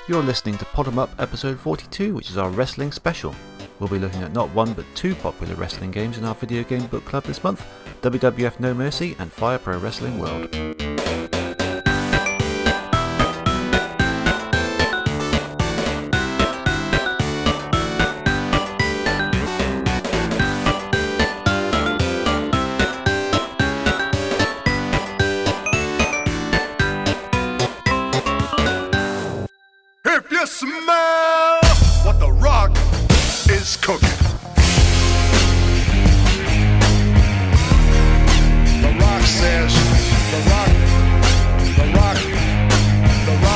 You're listening to Podemup episode 42, which is our wrestling special. We'll be looking at not one but two popular wrestling games in our video game book club this month, WWF No Mercy and Fire Pro Wrestling World. Smell what the rock is cooking. The rock says, the rock says, the rock says, the rock.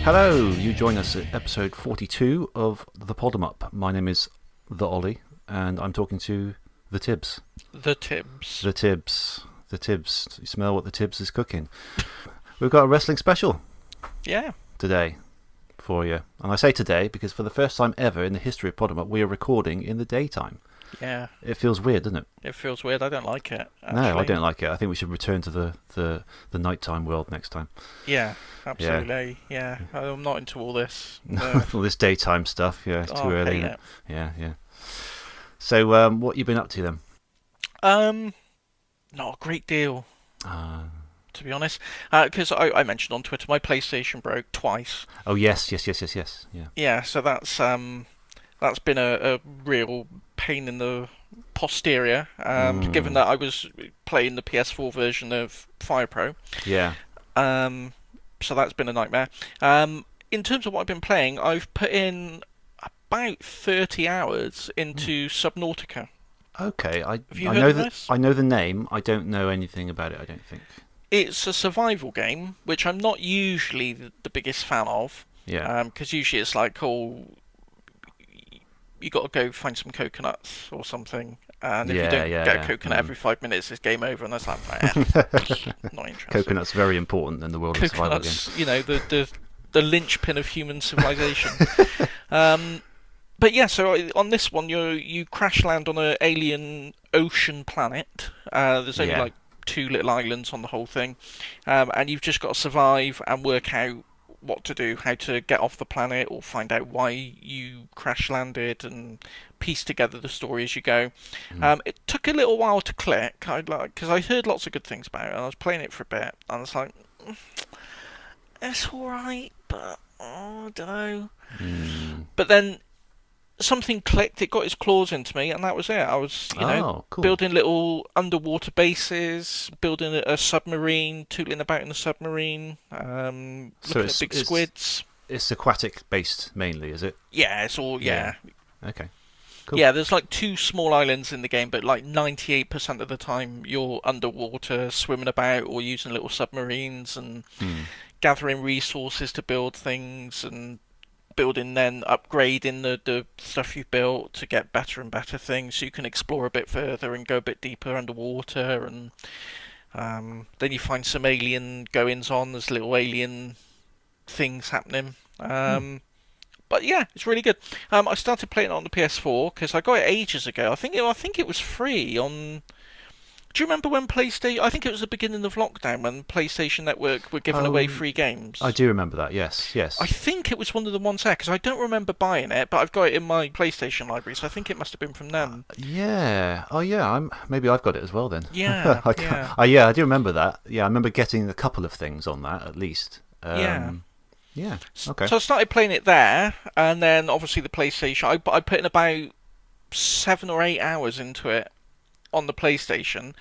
Hello, you join us at episode 42 of the Podemup. My name is the Ollie, and I'm talking to the Tibbs. The Tibbs. The Tibbs. The Tibbs. You smell what the Tibbs is cooking. We've got a wrestling special. Yeah. Today for you. And I say today because for the first time ever in the history of Podemup, we are recording in the daytime. Yeah. It feels weird, doesn't it? It feels weird. I don't like it, actually. No, I don't like it. I think we should return to the nighttime world next time. Yeah, absolutely. Yeah. I'm not into all this. All this daytime stuff. Yeah, it's too early. Hate it. Yeah. So, what you been up to then? Not a great deal, to be honest. Because I mentioned on Twitter, my PlayStation broke twice. Oh, yes. Yeah. Yeah, so that's been a real pain in the posterior, given that I was playing the PS4 version of Fire Pro. Yeah. So that's been a nightmare. In terms of what I've been playing, I've put in about 30 hours into Subnautica. Okay, I know this? I know the name. I don't know anything about it, I don't think. It's a survival game, which I'm not usually the biggest fan of. Yeah. Because usually it's like, you got to go find some coconuts or something, and if you don't get a coconut every 5 minutes, it's game over, and that's like, not interesting. Coconut's very important in the world of survival games. You know, the linchpin of human civilization. But yeah, so on this one, you crash land on an alien ocean planet. There's only like 2 little islands on the whole thing, and you've just got to survive and work out what to do, how to get off the planet, or find out why you crash landed, and piece together the story as you go. It took a little while to click, because I heard lots of good things about it, and I was playing it for a bit, and I was like, it's alright, but I don't know. But then something clicked, it got its claws into me, and that was it. I was, cool. building little underwater bases, building a submarine, tootling about in the submarine, looking at big squids. It's aquatic-based mainly, is it? Yeah, it's all, yeah. Okay, cool. Yeah, there's like 2 small islands in the game, but like 98% of the time you're underwater, swimming about, or using little submarines, and gathering resources to build things, and upgrading the stuff you've built to get better and better things, so you can explore a bit further and go a bit deeper underwater. And then you find some alien goings on. There's little alien things happening. But yeah, it's really good. I started playing it on the PS4 because I got it ages ago. I think it was free on. Do you remember when PlayStation? I think it was the beginning of lockdown when PlayStation Network were giving away free games. I do remember that. Yes. I think it was one of the ones there because I don't remember buying it, but I've got it in my PlayStation library, so I think it must have been from them. Yeah. Oh, yeah. Maybe I've got it as well then. Yeah. I do remember that. Yeah, I remember getting a couple of things on that at least. Yeah. Okay. So I started playing it there, and then obviously the PlayStation. I put in about 7 or 8 hours into it on the PlayStation,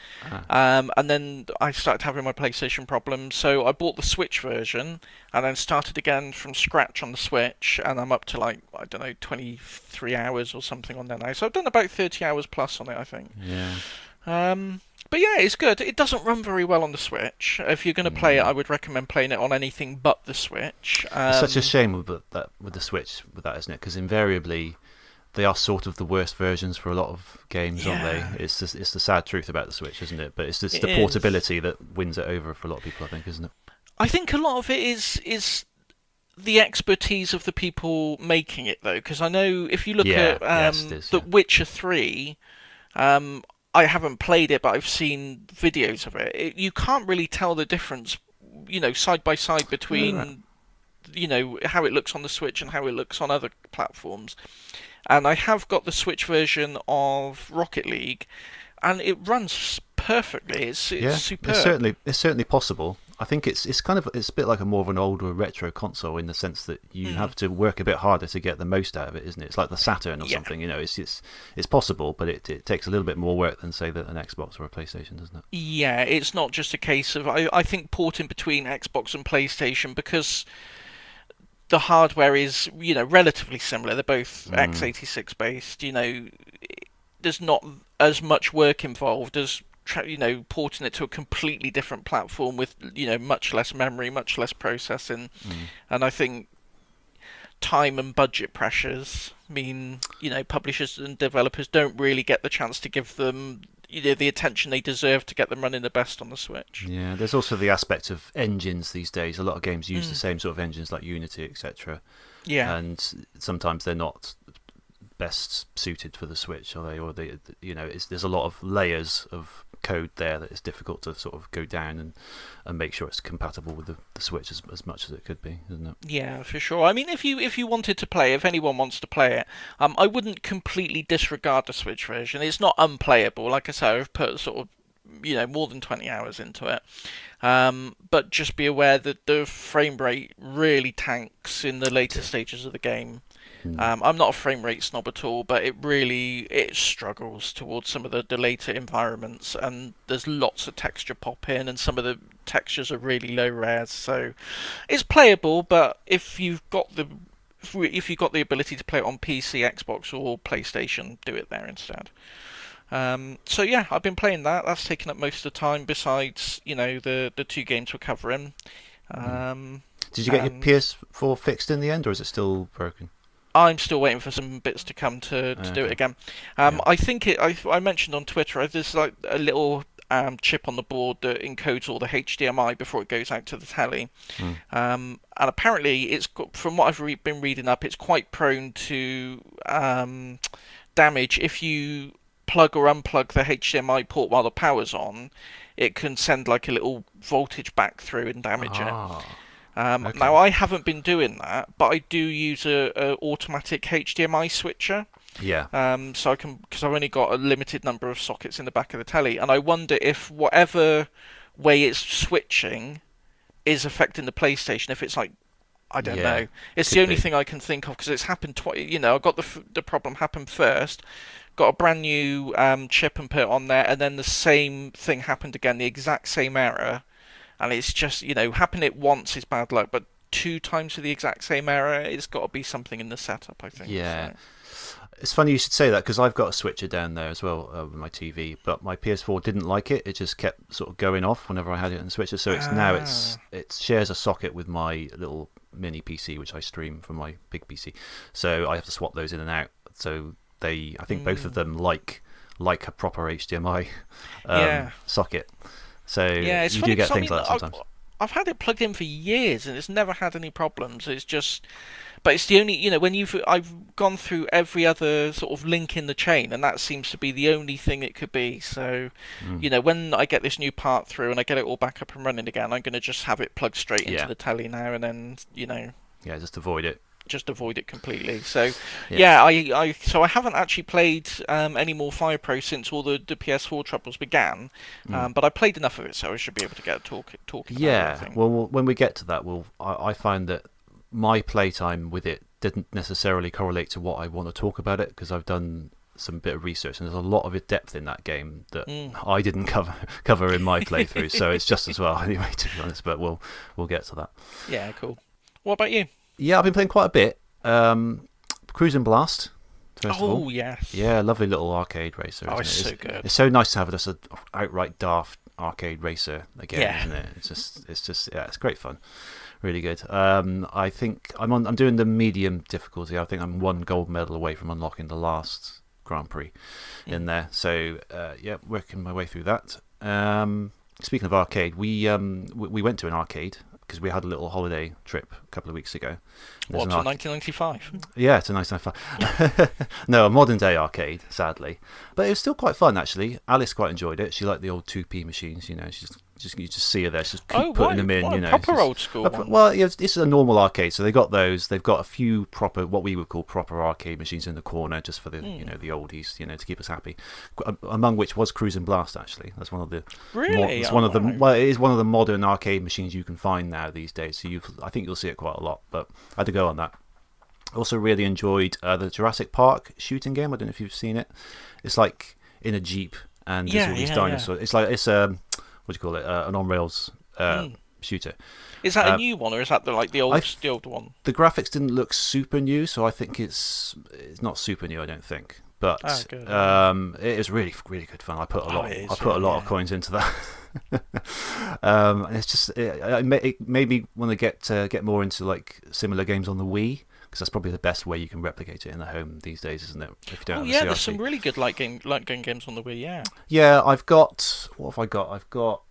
and then I started having my PlayStation problems, so I bought the Switch version and then started again from scratch on the Switch, and I'm up to like, I don't know, 23 hours or something on there now, so I've done about 30 hours plus on it, I think. Yeah. But yeah, it's good. It doesn't run very well on the Switch. If you're going to play it, I would recommend playing it on anything but the Switch. It's such a shame with the Switch, with that, isn't it? Because invariably they are sort of the worst versions for a lot of games, aren't they? It's the sad truth about the Switch, isn't it? But it's just the portability that wins it over for a lot of people, I think, isn't it? I think a lot of it is the expertise of the people making it, though, because I know if you look at The Witcher 3, I haven't played it, but I've seen videos of it. You can't really tell the difference, side by side between, how it looks on the Switch and how it looks on other platforms. And I have got the Switch version of Rocket League, and it runs perfectly. It's superb. It's certainly possible. I think it's a bit like more of an older retro console in the sense that you have to work a bit harder to get the most out of it, isn't it? It's like the Saturn or something. It's possible, but it takes a little bit more work than say an Xbox or a PlayStation, doesn't it? Yeah, it's not just a case of I think porting between Xbox and PlayStation, because the hardware is, relatively similar. They're both x86 based. There's not as much work involved as porting it to a completely different platform with much less memory, much less processing, and I think time and budget pressures mean publishers and developers don't really get the chance to give them the attention they deserve to get them running the best on the Switch. Yeah, there's also the aspect of engines these days. A lot of games use the same sort of engines like Unity, etc. Yeah, and sometimes they're not best suited for the Switch, are they? Or there's a lot of layers of code there that it's difficult to sort of go down and make sure it's compatible with the Switch as much as it could be, isn't it? Yeah, for sure. I mean, if you wanted to play, if anyone wants to play it, I wouldn't completely disregard the Switch version. It's not unplayable. Like I say, I've put sort of more than 20 hours into it. But just be aware that the frame rate really tanks in the later stages of the game. I'm not a frame rate snob at all, but it struggles towards some of the later environments, and there's lots of texture pop in, and some of the textures are really low res, so it's playable. But if you've got the ability to play it on PC, Xbox, or PlayStation, do it there instead. So yeah, I've been playing that. That's taken up most of the time. Besides, the two games we're covering. Did you get your PS4 fixed in the end, or is it still broken? I'm still waiting for some bits to come to do it again. I think I mentioned on Twitter, there's like a little chip on the board that encodes all the HDMI before it goes out to the telly. And apparently, from what I've been reading up, it's quite prone to damage if you plug or unplug the HDMI port while the power's on. It can send like a little voltage back through and damage it. Okay. Now, I haven't been doing that, but I do use a automatic HDMI switcher. Yeah. So I can, because I've only got a limited number of sockets in the back of the telly, and I wonder if whatever way it's switching is affecting the PlayStation. If it's like, I don't know. It's the only thing I can think of, because it's happened twice. I got the problem happen first. Got a brand new chip and put it on there, and then the same thing happened again, the exact same error. And it's just, happening it once is bad luck, but 2 times for the exact same error, it's got to be something in the setup, I think. Yeah. So. It's funny you should say that, because I've got a switcher down there as well with my TV, but my PS4 didn't like it. It just kept sort of going off whenever I had it in the switcher. So it shares a socket with my little mini PC, which I stream from my big PC. So I have to swap those in and out. So I think both of them like a proper HDMI socket. So it's you funny, do get things like that sometimes. I've had it plugged in for years and it's never had any problems. It's just, but it's the only, when I've gone through every other sort of link in the chain, and that seems to be the only thing it could be. So, when I get this new part through and I get it all back up and running again, I'm going to just have it plugged straight into the telly now, and then, Yeah, just avoid it. Just avoid it completely. So I haven't actually played any more Fire Pro since all the PS4 troubles began, but I played enough of it, so I should be able to get talking about it, I think. Well, when we get to that, I find that my playtime with it didn't necessarily correlate to what I want to talk about it, because I've done some bit of research and there's a lot of depth in that game that I didn't cover in my playthrough. So it's just as well anyway, to be honest. But we'll get to that. Yeah, cool. What about you? Yeah, I've been playing quite a bit. Cruising Blast, first of all. Oh, yes. Yeah, lovely little arcade racer. Oh, it's so good. It's so nice to have just an outright daft arcade racer again, isn't it? It's great fun. Really good. I think I'm doing the medium difficulty. I think I'm 1 gold medal away from unlocking the last Grand Prix in there. So, working my way through that. Speaking of arcade, we went to an arcade, because we had a little holiday trip a couple of weeks ago. What, to 1995? Yeah, it's a nice fun. No, a modern day arcade, sadly. But it was still quite fun, actually. Alice quite enjoyed it. She liked the old 2p machines, you just see her there. She's keep putting them in, Proper old school one. Well, it's a normal arcade, so they got those. They've got a few proper, what we would call proper arcade machines in the corner, just for the the oldies, to keep us happy. Among which was Cruising Blast, actually. That's one of the really. Well, it is one of the modern arcade machines you can find now these days. So I think you'll see it quite a lot. But I had to go on that. Also, really enjoyed the Jurassic Park shooting game. I don't know if you've seen it. It's like in a jeep and there's all these dinosaurs. Yeah. It's what do you call it? An on rails shooter. Is that a new one, or is that the old one? The graphics didn't look super new, so I think it's not super new. I don't think, but it is really really good fun. I put a lot of coins into that. It's just it made me want to get more into like similar games on the Wii, because that's probably the best way you can replicate it in the home these days, isn't it? If you don't have a CRT. There's some really good light game games on the Wii. Yeah, I've got. What have I got? I've got.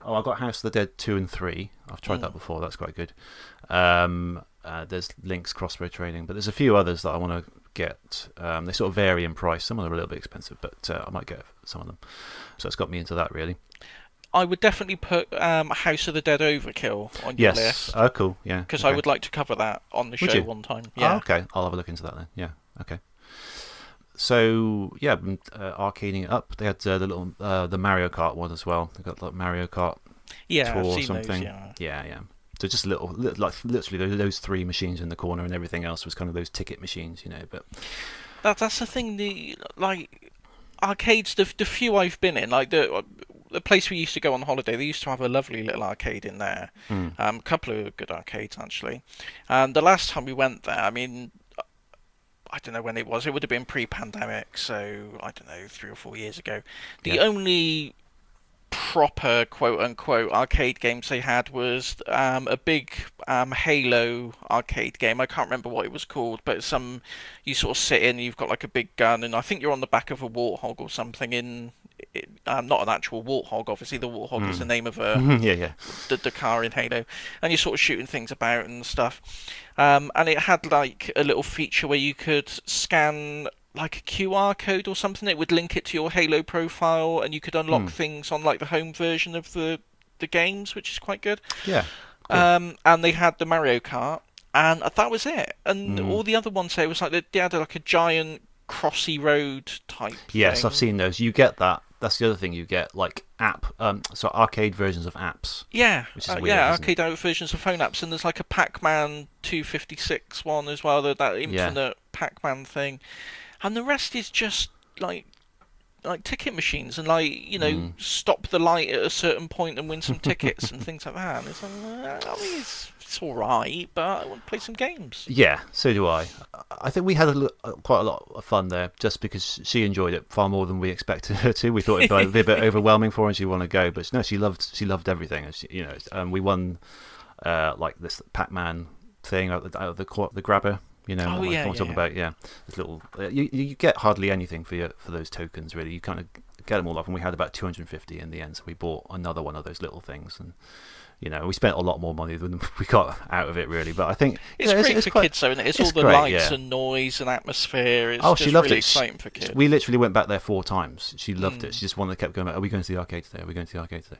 I've got House of the Dead 2 and 3. I've tried that before. That's quite good. There's Link's Crossbow Training, but there's a few others that I want to get. They sort of vary in price. Some of them are a little bit expensive, but I might get some of them. So it's got me into that, really. I would definitely put House of the Dead Overkill on your list. Oh, cool. Yeah. Because I would like to cover that on the show one time. Yeah. Oh, okay. I'll have a look into that then. Yeah. Okay. So yeah, arcading it up. They had the Mario Kart one as well. They got like Mario Kart Tour I've or seen something. Those, yeah. So just like literally those 3 machines in the corner, and everything else was kind of those ticket machines, But that's the thing. The arcades, the few I've been in, like the place we used to go on holiday, they used to have a lovely little arcade in there. A couple of good arcades actually. And the last time we went there, I mean, I don't know when it was. It would have been pre-pandemic, so I don't know, 3 or 4 years ago. The only proper quote-unquote arcade games they had was a big Halo arcade game. I can't remember what it was called, but it's you sort of sit in, you've got like a big gun, and I think you're on the back of a warthog or something in... not an actual warthog, obviously. The warthog is the name of the car in Halo, and you're sort of shooting things about and stuff. And it had like a little feature where you could scan like a QR code or something. It would link it to your Halo profile, and you could unlock things on like the home version of the games, which is quite good. Yeah. Cool. And they had the Mario Kart, and that was it. And all the other ones there was like they had like a giant crossy road type Yes, thing. I've seen those. You get that. That's the other thing you get, like arcade versions of apps. Yeah, which is weird, arcade versions of phone apps, and there's like a Pac-Man 256 one as well, that infinite Pac-Man thing, and the rest is just like ticket machines and stop the light at a certain point and win some tickets and things like that. And it's like, I mean, it's all right, but I want to play some games. Yeah, so do I. I think we had quite a lot of fun there, just because she enjoyed it far more than we expected her to. We thought it'd be a bit overwhelming for her and she'd want to go, but no, she loved everything. We won like this Pac-Man thing out of the grabber. I'm talking about. This little you get hardly anything for those tokens, really. You kind of get them all up, and we had about 250 in the end. So we bought another one of those little things, and we spent a lot more money than we got out of it, really. But I think it's great for kids, though, isn't it? It's all the great, lights and noise and atmosphere. It's she loved really it. exciting for kids. We literally went back there 4 times. She loved it. She just kept going back. Are we going to the arcade today? Are we going to the arcade today?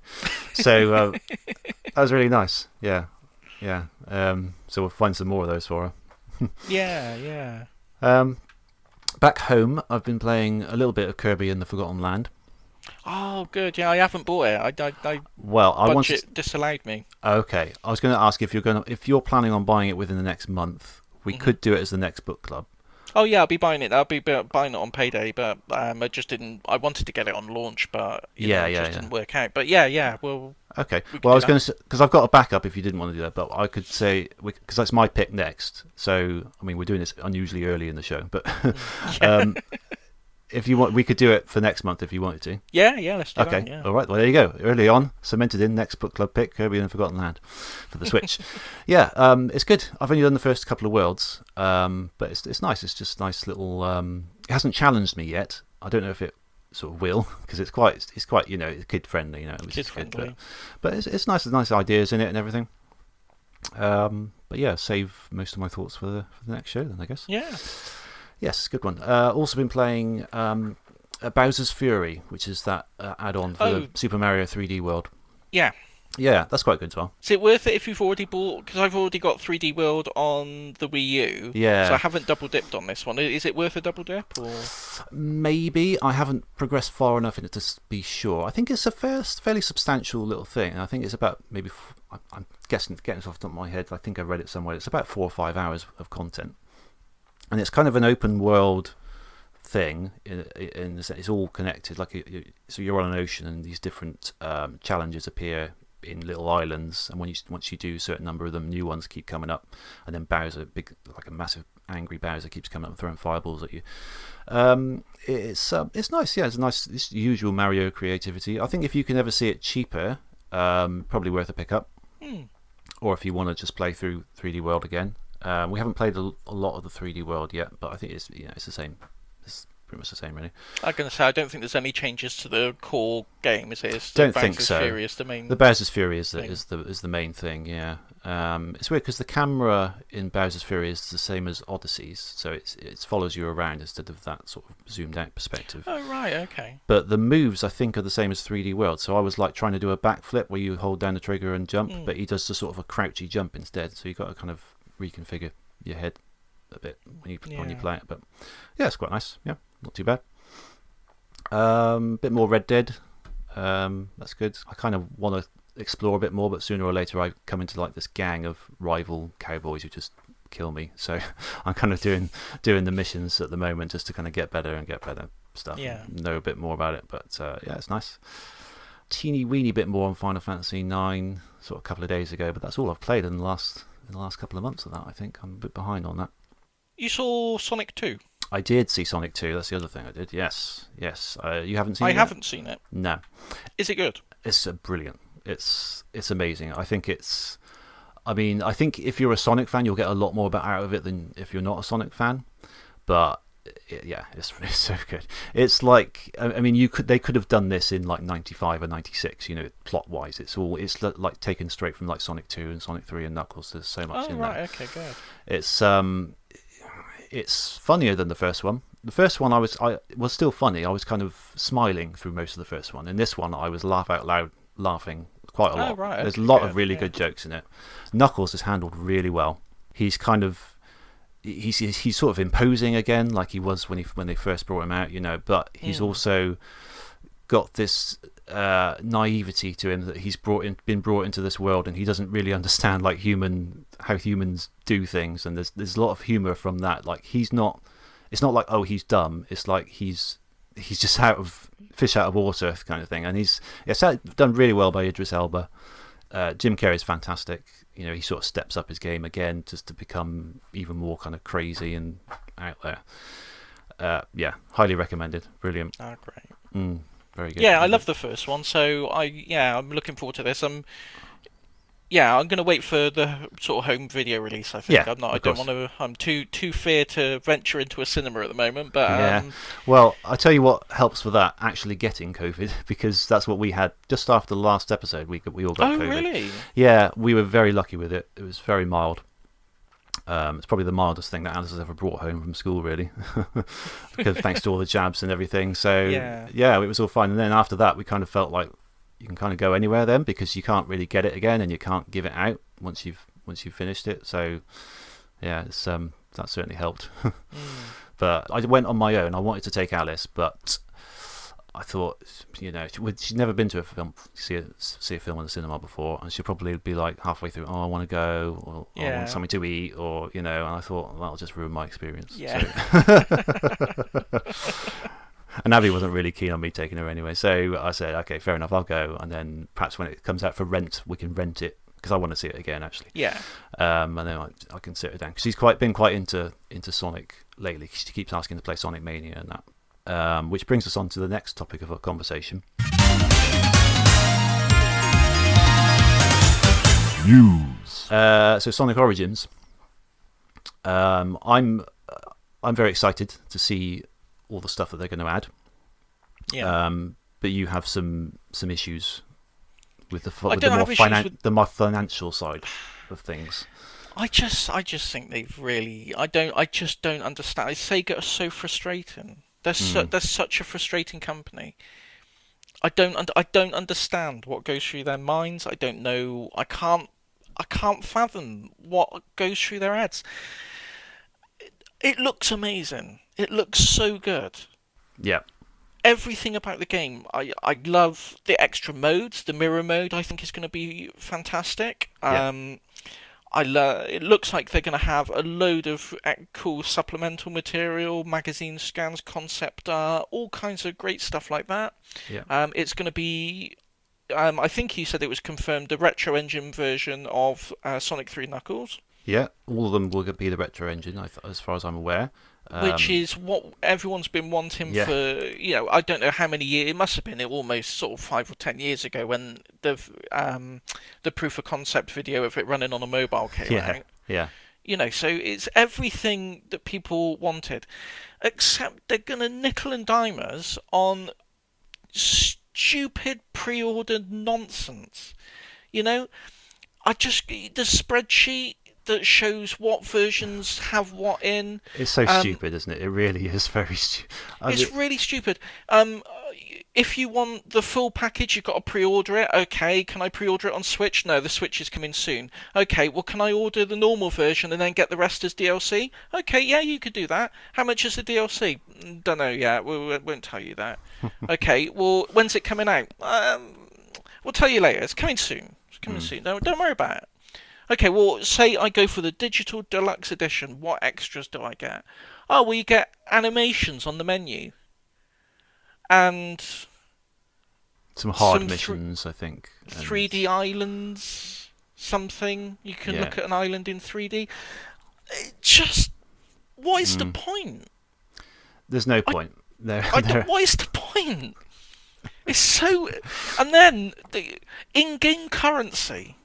So that was really nice. Yeah. So we'll find some more of those for her. Yeah. Back home, I've been playing a little bit of Kirby and the Forgotten Land. Oh, good. Yeah, I haven't bought it. I budget disallowed me. Okay, I was going to ask if you're planning on buying it within the next month. We could do it as the next book club. Oh yeah, I'll be buying it. I'll be buying it on payday, but I just didn't. I wanted to get it on launch, but it just didn't work out. But yeah. Well. Okay. Well, I was going to, because I've got a backup if you didn't want to do that, but I could say because that's my pick next. So I mean, we're doing this unusually early in the show, but if you want, we could do it for next month if you wanted to. Yeah, let's do that. Okay, all right. Well, there you go. Early on, cemented in. Next book club pick: Kirby and the Forgotten Land for the Switch. Yeah, it's good. I've only done the first couple of worlds, but it's nice. It's just nice little. It hasn't challenged me yet. I don't know if it sort of will, because it's quite kid friendly. Kid friendly. But it's nice. There's nice ideas in it and everything. But yeah, save most of my thoughts for the next show then, I guess. Yeah. Yes, good one. Also been playing Bowser's Fury, which is that add-on for the Super Mario 3D World. Yeah. Yeah, that's quite good as well. Is it worth it if you've already bought? Because I've already got 3D World on the Wii U. Yeah. So I haven't double dipped on this one. Is it worth a double dip? Or maybe. I haven't progressed far enough in it to be sure. I think it's a fairly substantial little thing. I think it's about maybe. I'm guessing, getting this off the top of my head. I think I read it somewhere. It's about 4 or 5 hours of content, and it's kind of an open world thing. It's all connected. So you're on an ocean, and these different challenges appear in little islands, and once you do a certain number of them, new ones keep coming up, and then Bowser, a massive angry Bowser, keeps coming up and throwing fireballs at you. It's nice. Yeah, it's nice. This usual Mario creativity. I think if you can ever see it cheaper, probably worth a pickup. Or if you want to just play through 3D World again. We haven't played a lot of the 3D World yet, but I think it's the same. It's pretty much the same, really. I'm going to say I don't think there's any changes to the core game, is it? Don't think so. Fury is the main. The Bowser's Fury is the main thing. Yeah. It's weird because the camera in Bowser's Fury is the same as Odyssey's, so it follows you around instead of that sort of zoomed out perspective. Oh right, okay. But the moves I think are the same as 3D World. So I was like trying to do a backflip where you hold down the trigger and jump, but he does the sort of a crouchy jump instead. So you got to kind of reconfigure your head a bit when you play it. But yeah, it's quite nice. Yeah, not too bad. Bit more Red Dead. That's good. I kind of want to explore a bit more, but sooner or later I come into like this gang of rival cowboys who just kill me. So I'm kind of doing the missions at the moment just to kind of get better stuff. Yeah. Know a bit more about it, but yeah, it's nice. Teeny weeny bit more on Final Fantasy 9 sort of a couple of days ago, but that's all I've played in the last couple of months of that. I think I'm a bit behind on that. You saw Sonic 2? I did see Sonic 2. That's the other thing I did. Yes. You haven't seen it? I haven't seen it. No. Is it good? It's brilliant. It's amazing. I think if you're a Sonic fan, you'll get a lot more out of it than if you're not a Sonic fan. But it's so good. It's like, I mean, they could have done this in like 95 or 96. Plot wise, it's like taken straight from like Sonic 2 and Sonic 3 and Knuckles. There's so much in there. Okay, good. It's funnier than the first one. The first one I was still funny. I was kind of smiling through most of the first one. In this one, I was laugh out loud laughing quite a lot. Oh, right. There's a lot of really good jokes in it. Knuckles is handled really well. He's kind of he's sort of imposing again, like he was when they first brought him out, But he's also got this naivety to him that he's been brought into this world, and he doesn't really understand like how humans do things. And there's a lot of humor from that. Like it's not like, oh, he's dumb. It's like he's just fish out of water kind of thing. And it's done really well by Idris Elba. Jim Carrey's fantastic. He sort of steps up his game again just to become even more kind of crazy and out there. Yeah, highly recommended. Brilliant. Oh, great. Very good. Yeah, I love the first one, so I'm looking forward to this. Yeah, I'm going to wait for the sort of home video release. I think Yeah, I'm not. I of don't course. want to. I'm too fear to venture into a cinema at the moment. But Yeah. Well, I tell you what helps with that, actually getting COVID, because that's what we had just after the last episode. We all got oh COVID. really? Yeah, we were very lucky with it. It was very mild. It's probably the mildest thing that Alice has ever brought home from school, really, because thanks to all the jabs and everything. So yeah, it was all fine. And then after that, we kind of felt like you can kind of go anywhere then, because you can't really get it again, and you can't give it out once you've finished it. So yeah, it's that certainly helped. But I went on my own. I wanted to take Alice, but I thought, she'd never been to a film, see a film in the cinema before, and she'll probably be like halfway through, I want to go, or I want something to eat, or and I thought, well, that'll just ruin my experience. Yeah. So. And Abby wasn't really keen on me taking her anyway, so I said, okay, fair enough, I'll go, and then perhaps when it comes out for rent, we can rent it, because I want to see it again, actually. Yeah. And then I can sit her down, because she's been quite into Sonic lately. She keeps asking to play Sonic Mania and that. Which brings us on to the next topic of our conversation. News. So Sonic Origins. I'm very excited to see all the stuff that they're going to add. Yeah. But you have some issues with the more financial side of things. I just think they've really. I just don't understand. Sega are so frustrating. They're such a frustrating company. I don't understand what goes through their minds. I don't know. I can't fathom what goes through their heads. It looks amazing. It looks so good. Yeah. Everything about the game. I love the extra modes. The mirror mode, I think, is going to be fantastic. Yeah. It looks like they're going to have a load of cool supplemental material, magazine scans, concept art, all kinds of great stuff like that. Yeah. It's going to be, I think you said it was confirmed, the retro engine version of Sonic 3 Knuckles. Yeah, all of them will be the retro engine, as far as I'm aware. Which is what everyone's been wanting for, I don't know how many years. It must have been almost sort of 5 or 10 years ago when the proof of concept video of it running on a mobile came out. Yeah. So it's everything that people wanted, except they're going to nickel and dime us on stupid pre-ordered nonsense. The spreadsheet that shows what versions have what in. It's so stupid, isn't it? It really is very stupid. It's really stupid. If you want the full package, you've got to pre-order it. Okay, can I pre-order it on Switch? No, the Switch is coming soon. Okay, well, can I order the normal version and then get the rest as DLC? Okay, yeah, you could do that. How much is the DLC? Don't know yet. We won't tell you that. Okay, well, when's it coming out? We'll tell you later. It's coming soon. It's coming soon. No, don't worry about it. Okay, well, say I go for the digital deluxe edition. What extras do I get? Oh, well, you get animations on the menu. And some hard missions, I think. 3D islands, something. You can look at an island in 3D. What is the point? There's no point. What is the point? It's so... And then, the in-game currency...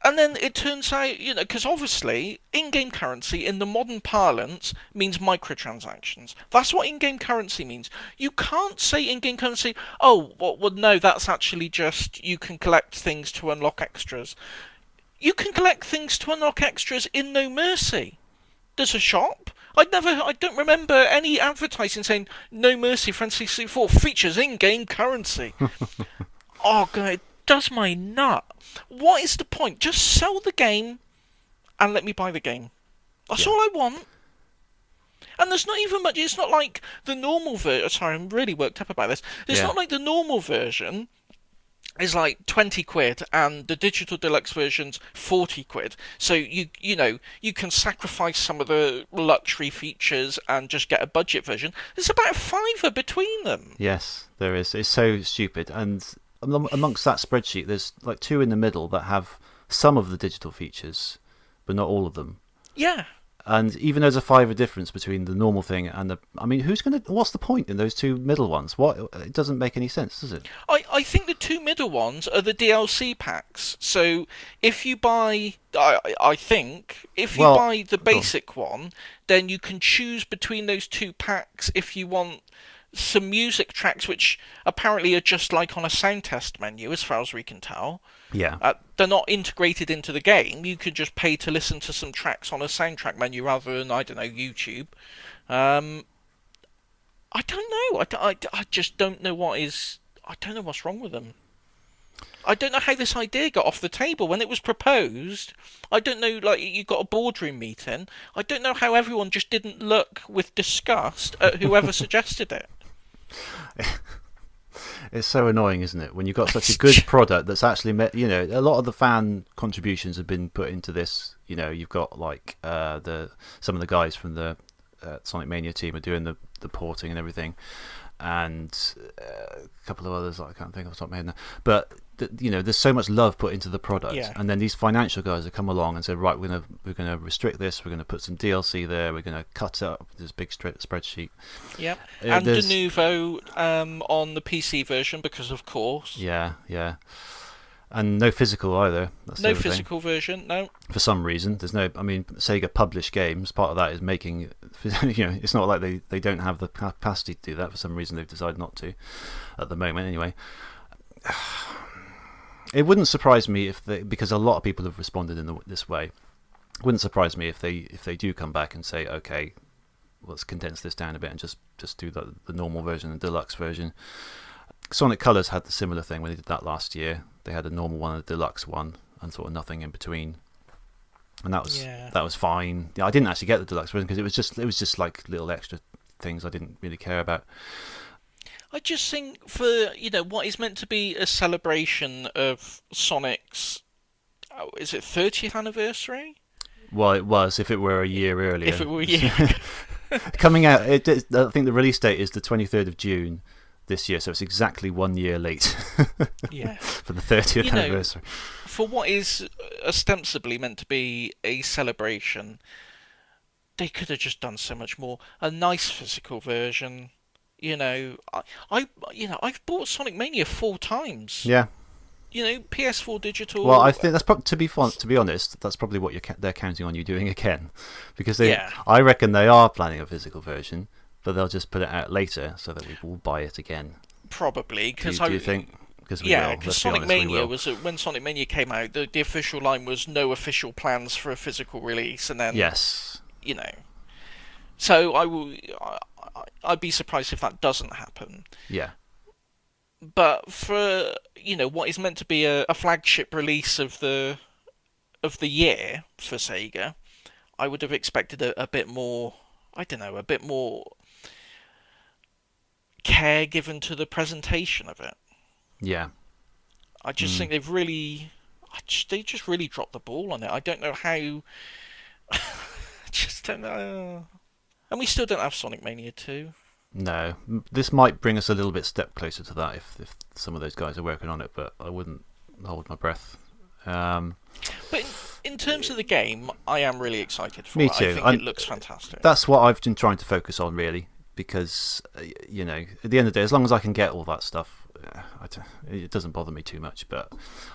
And then it turns out, because obviously, in-game currency in the modern parlance means microtransactions. That's what in-game currency means. You can't say in-game currency, well, no, that's actually just you can collect things to unlock extras. You can collect things to unlock extras in No Mercy. There's a shop. I don't remember any advertising saying No Mercy for N64 features in-game currency. Oh, God, it does my nut. What is the point? Just sell the game and let me buy the game. That's all I want. And there's not even much. It's not like the normal version. Sorry, I'm really worked up about this. It's not like the normal version is like 20 quid and the digital deluxe version's 40 quid. So you can sacrifice some of the luxury features and just get a budget version. There's about a £5 between them. Yes, there is. It's so stupid. And amongst that spreadsheet, there's like 2 in the middle that have some of the digital features, but not all of them. Yeah. And even there's a £5 difference between the normal thing and the... I mean, what's the point in those two middle ones? It doesn't make any sense, does it? I think the two middle ones are the DLC packs. So if you buy... I think if you buy the basic one, then you can choose between those two packs if you want some music tracks, which apparently are just like on a sound test menu, as far as we can tell. Yeah. They're not integrated into the game. You could just pay to listen to some tracks on a soundtrack menu rather than, I don't know, YouTube. I don't know. I just don't know I don't know what's wrong with them. I don't know how this idea got off the table when it was proposed. I don't know, like, you got a boardroom meeting. I don't know how everyone just didn't look with disgust at whoever suggested it. It's so annoying, isn't it? When you've got such a good product that's actually met, a lot of the fan contributions have been put into this. You've got like some of the guys from the Sonic Mania team are doing the porting and everything, and a couple of others that I can't think of off the top of my head now. But there's so much love put into the product, and then these financial guys have come along and said, right, we're gonna restrict this. We're gonna put some DLC there. We're gonna cut it up this big spreadsheet. Yep, and de nouveau on the PC version because of course. Yeah. And no physical either. That's no physical version, no. For some reason, there's no. I mean, Sega publish games. Part of that is making. It's not like they don't have the capacity to do that. For some reason, they've decided not to, at the moment. Anyway, it wouldn't surprise me because a lot of people have responded in this way. It wouldn't surprise me if they do come back and say, okay, let's condense this down a bit and just do the normal version and deluxe version. Sonic Colors had the similar thing when they did that last year. They had a normal one and a deluxe one, and sort of nothing in between, and that was fine. I didn't actually get the deluxe version because it was just like little extra things I didn't really care about. I just think for what is meant to be a celebration of Sonic's, is it 30th anniversary? Well, it was if it were a year earlier. If it were a year coming out, I think the release date is the 23rd of June. This year, so it's exactly 1 year late. Yeah, for the 30th anniversary. For what is ostensibly meant to be a celebration, they could have just done so much more. A nice physical version. I've bought Sonic Mania 4 times. Yeah. PS4 digital. Well, I think that's to be honest, that's probably what they're counting on you doing again, because I reckon they are planning a physical version. But they'll just put it out later so that we will buy it again. Probably, because do you think? Because Sonic Mania was when Sonic Mania came out. The official line was no official plans for a physical release, and then yes, So I'd be surprised if that doesn't happen. Yeah. But for what is meant to be a flagship release of the year for Sega, I would have expected a bit more. I don't know, a bit more care given to the presentation of it. Yeah. I just think they've really... They just really dropped the ball on it. I don't know how... I just don't know. And we still don't have Sonic Mania 2. No. This might bring us a little bit step closer to that if some of those guys are working on it, but I wouldn't hold my breath. But in terms of the game, I am really excited for it. Me too. I think it looks fantastic. That's what I've been trying to focus on, really, because, at the end of the day, as long as I can get all that stuff, it doesn't bother me too much, but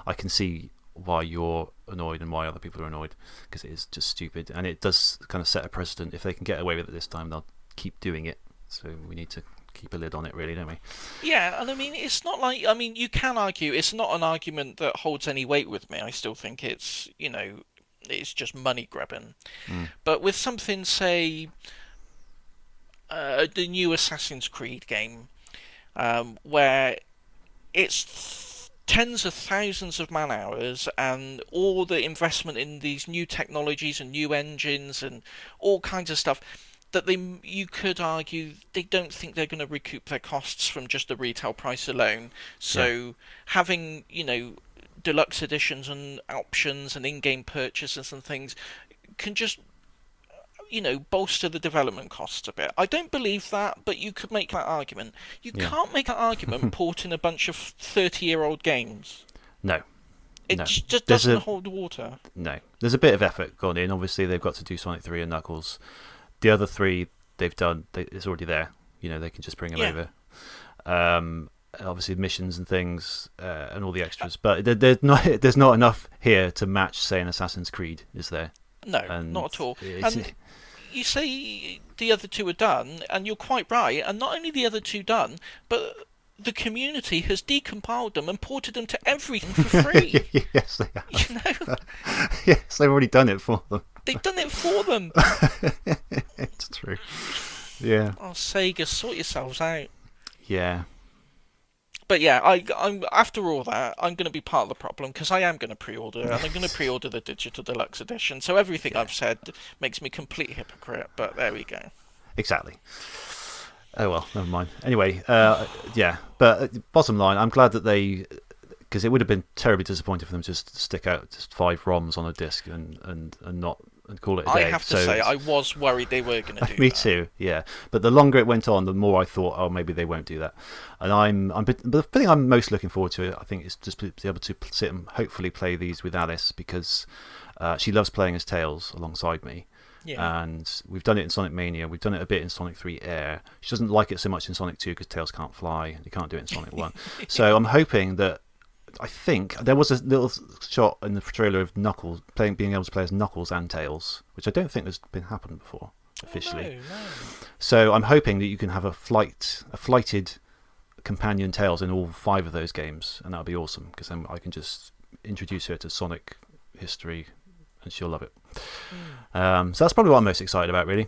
I can see why you're annoyed and why other people are annoyed, because it is just stupid, and it does kind of set a precedent. If they can get away with it this time, they'll keep doing it, so we need to keep a lid on it, really, don't we? Yeah, and I mean, it's not like... I mean, you can argue... It's not an argument that holds any weight with me. I still think it's, it's just money grabbing. But with something, say, the new Assassin's Creed game, where it's tens of thousands of man hours and all the investment in these new technologies and new engines and all kinds of stuff, that you could argue they don't think they're going to recoup their costs from just the retail price alone. So having, deluxe editions and options and in-game purchases and things can just, bolster the development costs a bit. I don't believe that, but you could make that argument. You can't make that argument porting a bunch of 30-year-old games. No, It No. just doesn't hold water. No. There's a bit of effort gone in. Obviously, they've got to do Sonic 3 and Knuckles. The other three they've done, it's already there. You know, they can just bring them over. Obviously, missions and things and all the extras. But there's not enough here to match, say, an Assassin's Creed, is there? No, not at all. And you say the other two are done, and you're quite right. And not only the other two done, but the community has decompiled them and ported them to everything for free. Yes, they have. You know? Yes, they've already done it for them. They've done it for them. It's true. Yeah. Oh, Sega, sort yourselves out. Yeah. But yeah, I'm after all that, I'm going to be part of the problem because I am going to pre-order, and I'm going to pre-order the Digital Deluxe Edition. So everything I've said makes me a complete hypocrite. But there we go. Exactly. Oh well, never mind. Anyway, yeah. But bottom line, I'm glad that because it would have been terribly disappointing for them to just stick out just 5 ROMs on a disc and not and call it a day. I have to say, I was worried they were going to do Me that. too. Yeah. But the longer it went on, the more I thought, oh, maybe they won't do that. And but the thing I'm most looking forward to, I think, is just to be able to sit and hopefully play these with Alice because she loves playing as Tails alongside me. Yeah. And we've done it in Sonic Mania. We've done it a bit in Sonic 3 Air. She doesn't like it so much in Sonic 2 because Tails can't fly. You can't do it in Sonic 1. So I'm hoping that. I think there was a little shot in the trailer of Knuckles being able to play as Knuckles and Tails, which I don't think has been happened before officially. No. So I'm hoping that you can have a flighted companion Tails in all 5 of those games, and that'll be awesome because then I can just introduce her to Sonic history, and she'll love it. So that's probably what I'm most excited about, really.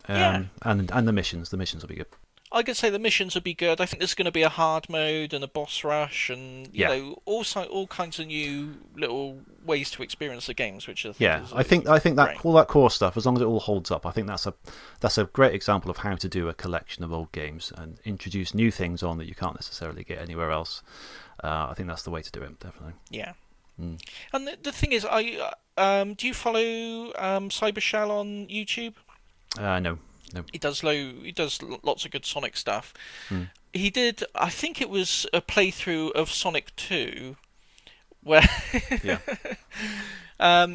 And the missions. The missions will be good. I could say the missions would be good. I think there's going to be a hard mode and a boss rush, and you know, also all kinds of new little ways to experience the games, which I think that all that core stuff, as long as it all holds up, I think that's a great example of how to do a collection of old games and introduce new things on that you can't necessarily get anywhere else. I think that's the way to do it, definitely. Yeah. And the thing is, do you follow Cybershell on YouTube? No. He does lots of good Sonic stuff. He did, I think it was a playthrough of Sonic 2 where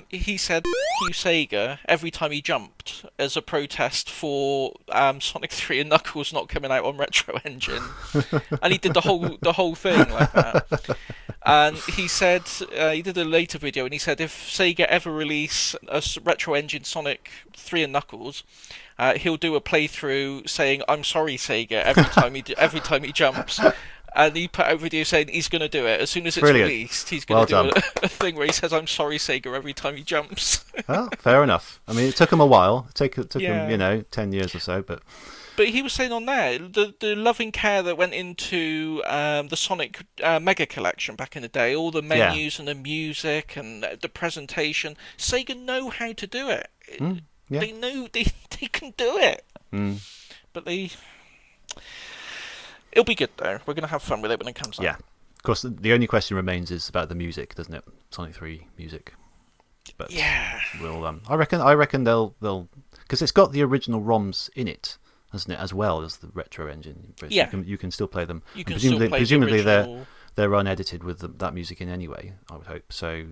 he said "Q Sega" every time he jumped as a protest for Sonic 3 and Knuckles not coming out on Retro Engine, and he did the whole thing like that. And he said he did a later video, and he said if Sega ever release a Retro Engine Sonic 3 and Knuckles, he'll do a playthrough saying "I'm sorry, Sega" every time he jumps. And he put out a video saying he's going to do it as soon as it's released. He's going to do a thing where he says "I'm sorry, Sega" every time he jumps. Well, fair enough. I mean, it took him a while. It took him 10 years or so, but. But he was saying on there the loving care that went into the Sonic Mega Collection back in the day, all the menus and the music and the presentation. Sega know how to do it. They know they can do it. But it'll be good though. We're going to have fun with it when it comes out. Yeah. Of course, the only question remains is about the music, doesn't it? Sonic 3 music. But we'll I reckon they'll because it's got the original ROMs in it, hasn't it, as well as the Retro Engine. Yeah. You can still play them. You can presumably the original... they're unedited with that music in anyway, I would hope. So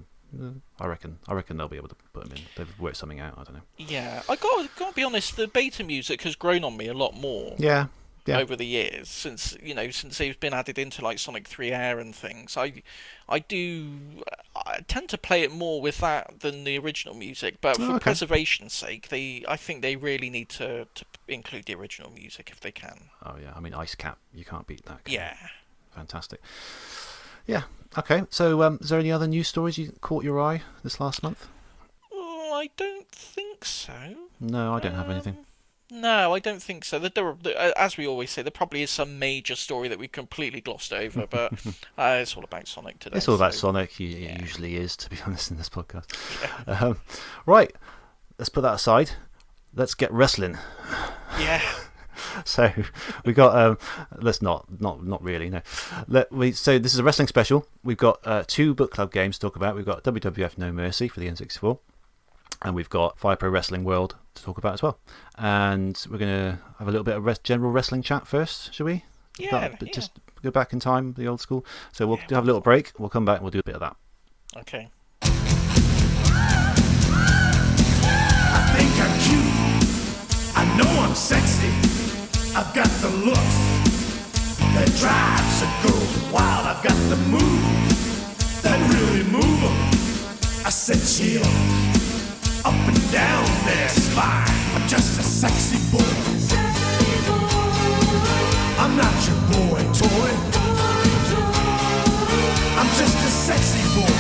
I reckon they'll be able to put them in. They've worked something out. I don't know. Yeah, I got to be honest. The beta music has grown on me a lot more. Yeah. Over the years, since they've been added into like Sonic 3 Air and things, I tend to play it more with that than the original music. But for preservation's sake, I think they really need to include the original music if they can. Oh yeah, I mean Ice Cap, you can't beat that. Fantastic. Yeah. Okay. So, is there any other news stories you caught your eye this last month? Oh, I don't think so. No, I don't have anything. No, I don't think so. As we always say, there probably is some major story that we completely glossed over, but it's all about Sonic today. It's all about Sonic. It usually is, to be honest, in this podcast. Yeah. Right, let's put that aside. Let's get wrestling. Yeah. So we got. Let's not really. No. So this is a wrestling special. We've got 2 book club games to talk about. We've got WWF No Mercy for the N64. And we've got Fire Pro Wrestling World to talk about as well. And we're going to have a little bit of general wrestling chat first, shall we? Yeah. Just go back in time, the old school. So we'll have a little break. We'll come back and we'll do a bit of that. Okay. I think I'm cute. I know I'm sexy. I've got the looks that drives a girl wild. I've got the moves that really move 'em. I said chill up and down their spine. I'm just a sexy boy. I'm not your boy toy. I'm just a sexy boy.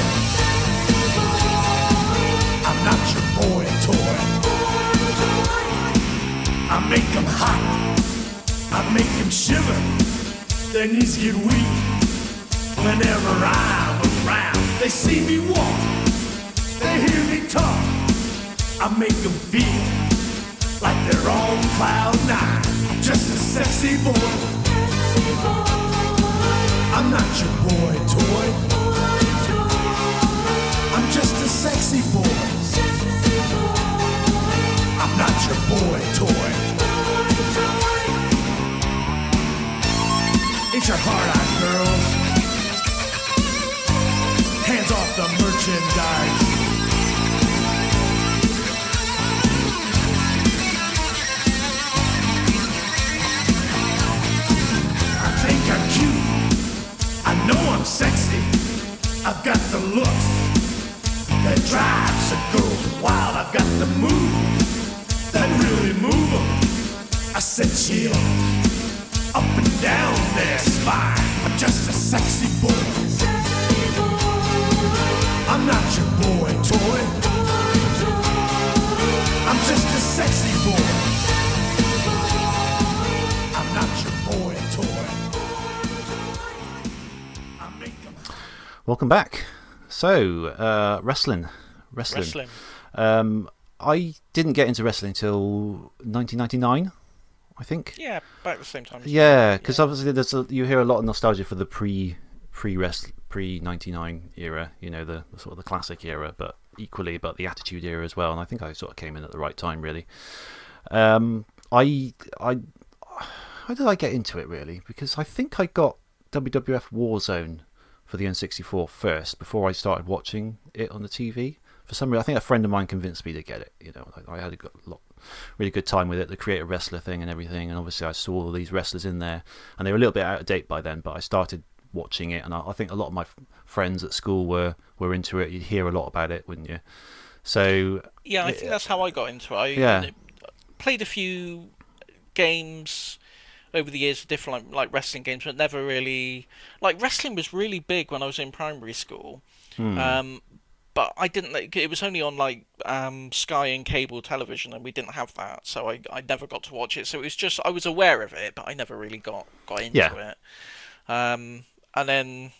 I'm not your boy toy. I make them hot. I make them shiver. Their knees get weak whenever I'm around. They see me walk. They hear me talk. I make them feel like they're on cloud nine. I'm just a sexy boy. I'm not your boy toy. I'm just a sexy boy. I'm not your boy toy. Ain't your heart out, girls? Hands off the merchandise. I think I'm cute. I know I'm sexy. I've got the looks that drives a girl wild. I've got the moves that really move 'em. I said chill up and down their spine. I'm just a sexy boy. I'm not your boy toy. I'm just a sexy boy. I'm not your boy toy. I make 'em. Welcome back. So, wrestling. I didn't get into wrestling until 1999, I think. Yeah, about the same time. Yeah, because obviously you hear a lot of nostalgia for the pre-99 era, you know, the sort of the classic era, but the Attitude era as well. And I think I sort of came in at the right time, really. How did I get into it, really? Because I think I got WWF Warzone for the N64 first before I started watching it on the TV. For some reason, I think a friend of mine convinced me to get it. You know, I had a really good time with it, the creative wrestler thing and everything. And obviously, I saw all these wrestlers in there, and they were a little bit out of date by then. But I started watching it, and I think a lot of my friends at school were into it. You'd hear a lot about it, wouldn't you? So yeah, I think that's how I got into it. I played a few games over the years, different like wrestling games, but never really wrestling was really big when I was in primary school. But I didn't. It was only on Sky and cable television, and we didn't have that, so I never got to watch it. So it was just I was aware of it, but I never really got into it. And then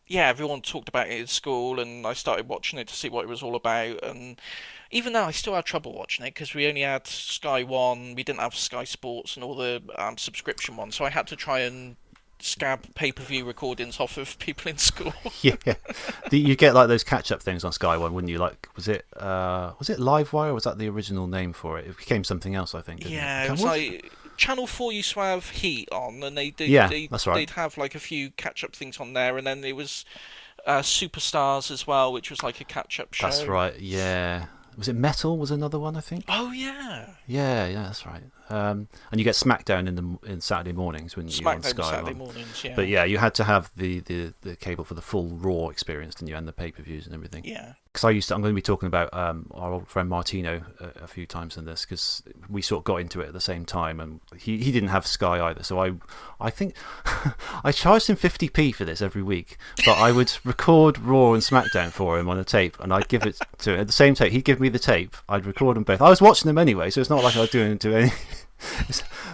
everyone talked about it in school, and I started watching it to see what it was all about. And even though I still had trouble watching it because we only had Sky One, we didn't have Sky Sports and all the subscription ones, so I had to try and scab pay-per-view recordings off of people in school. Yeah, you get like those catch-up things on Sky One, wouldn't you? Like, was it Livewire, or was that the original name for it? It became something else, I think. Yeah, it was like Channel 4 used to have Heat on, and that's right. They'd have like a few catch-up things on there, and then there was Superstars as well, which was like a catch-up show. That's right. Yeah. Was it Metal? Was another one, I think. Oh yeah. Yeah, that's right. And you get SmackDown in Saturday mornings when you on Sky. Saturday mornings, yeah. But yeah, you had to have the cable for the full Raw experience, didn't you, and the pay-per-views and everything. Yeah. Because I'm going to be talking about our old friend Martino a few times in this, because we sort of got into it at the same time, and he didn't have Sky either. So I think I charged him 50p for this every week, but I would record Raw and SmackDown for him on a tape, and I'd give it to him at the same tape. He'd give me the tape. I'd record them both. I was watching them anyway, so it's not like I was doing any.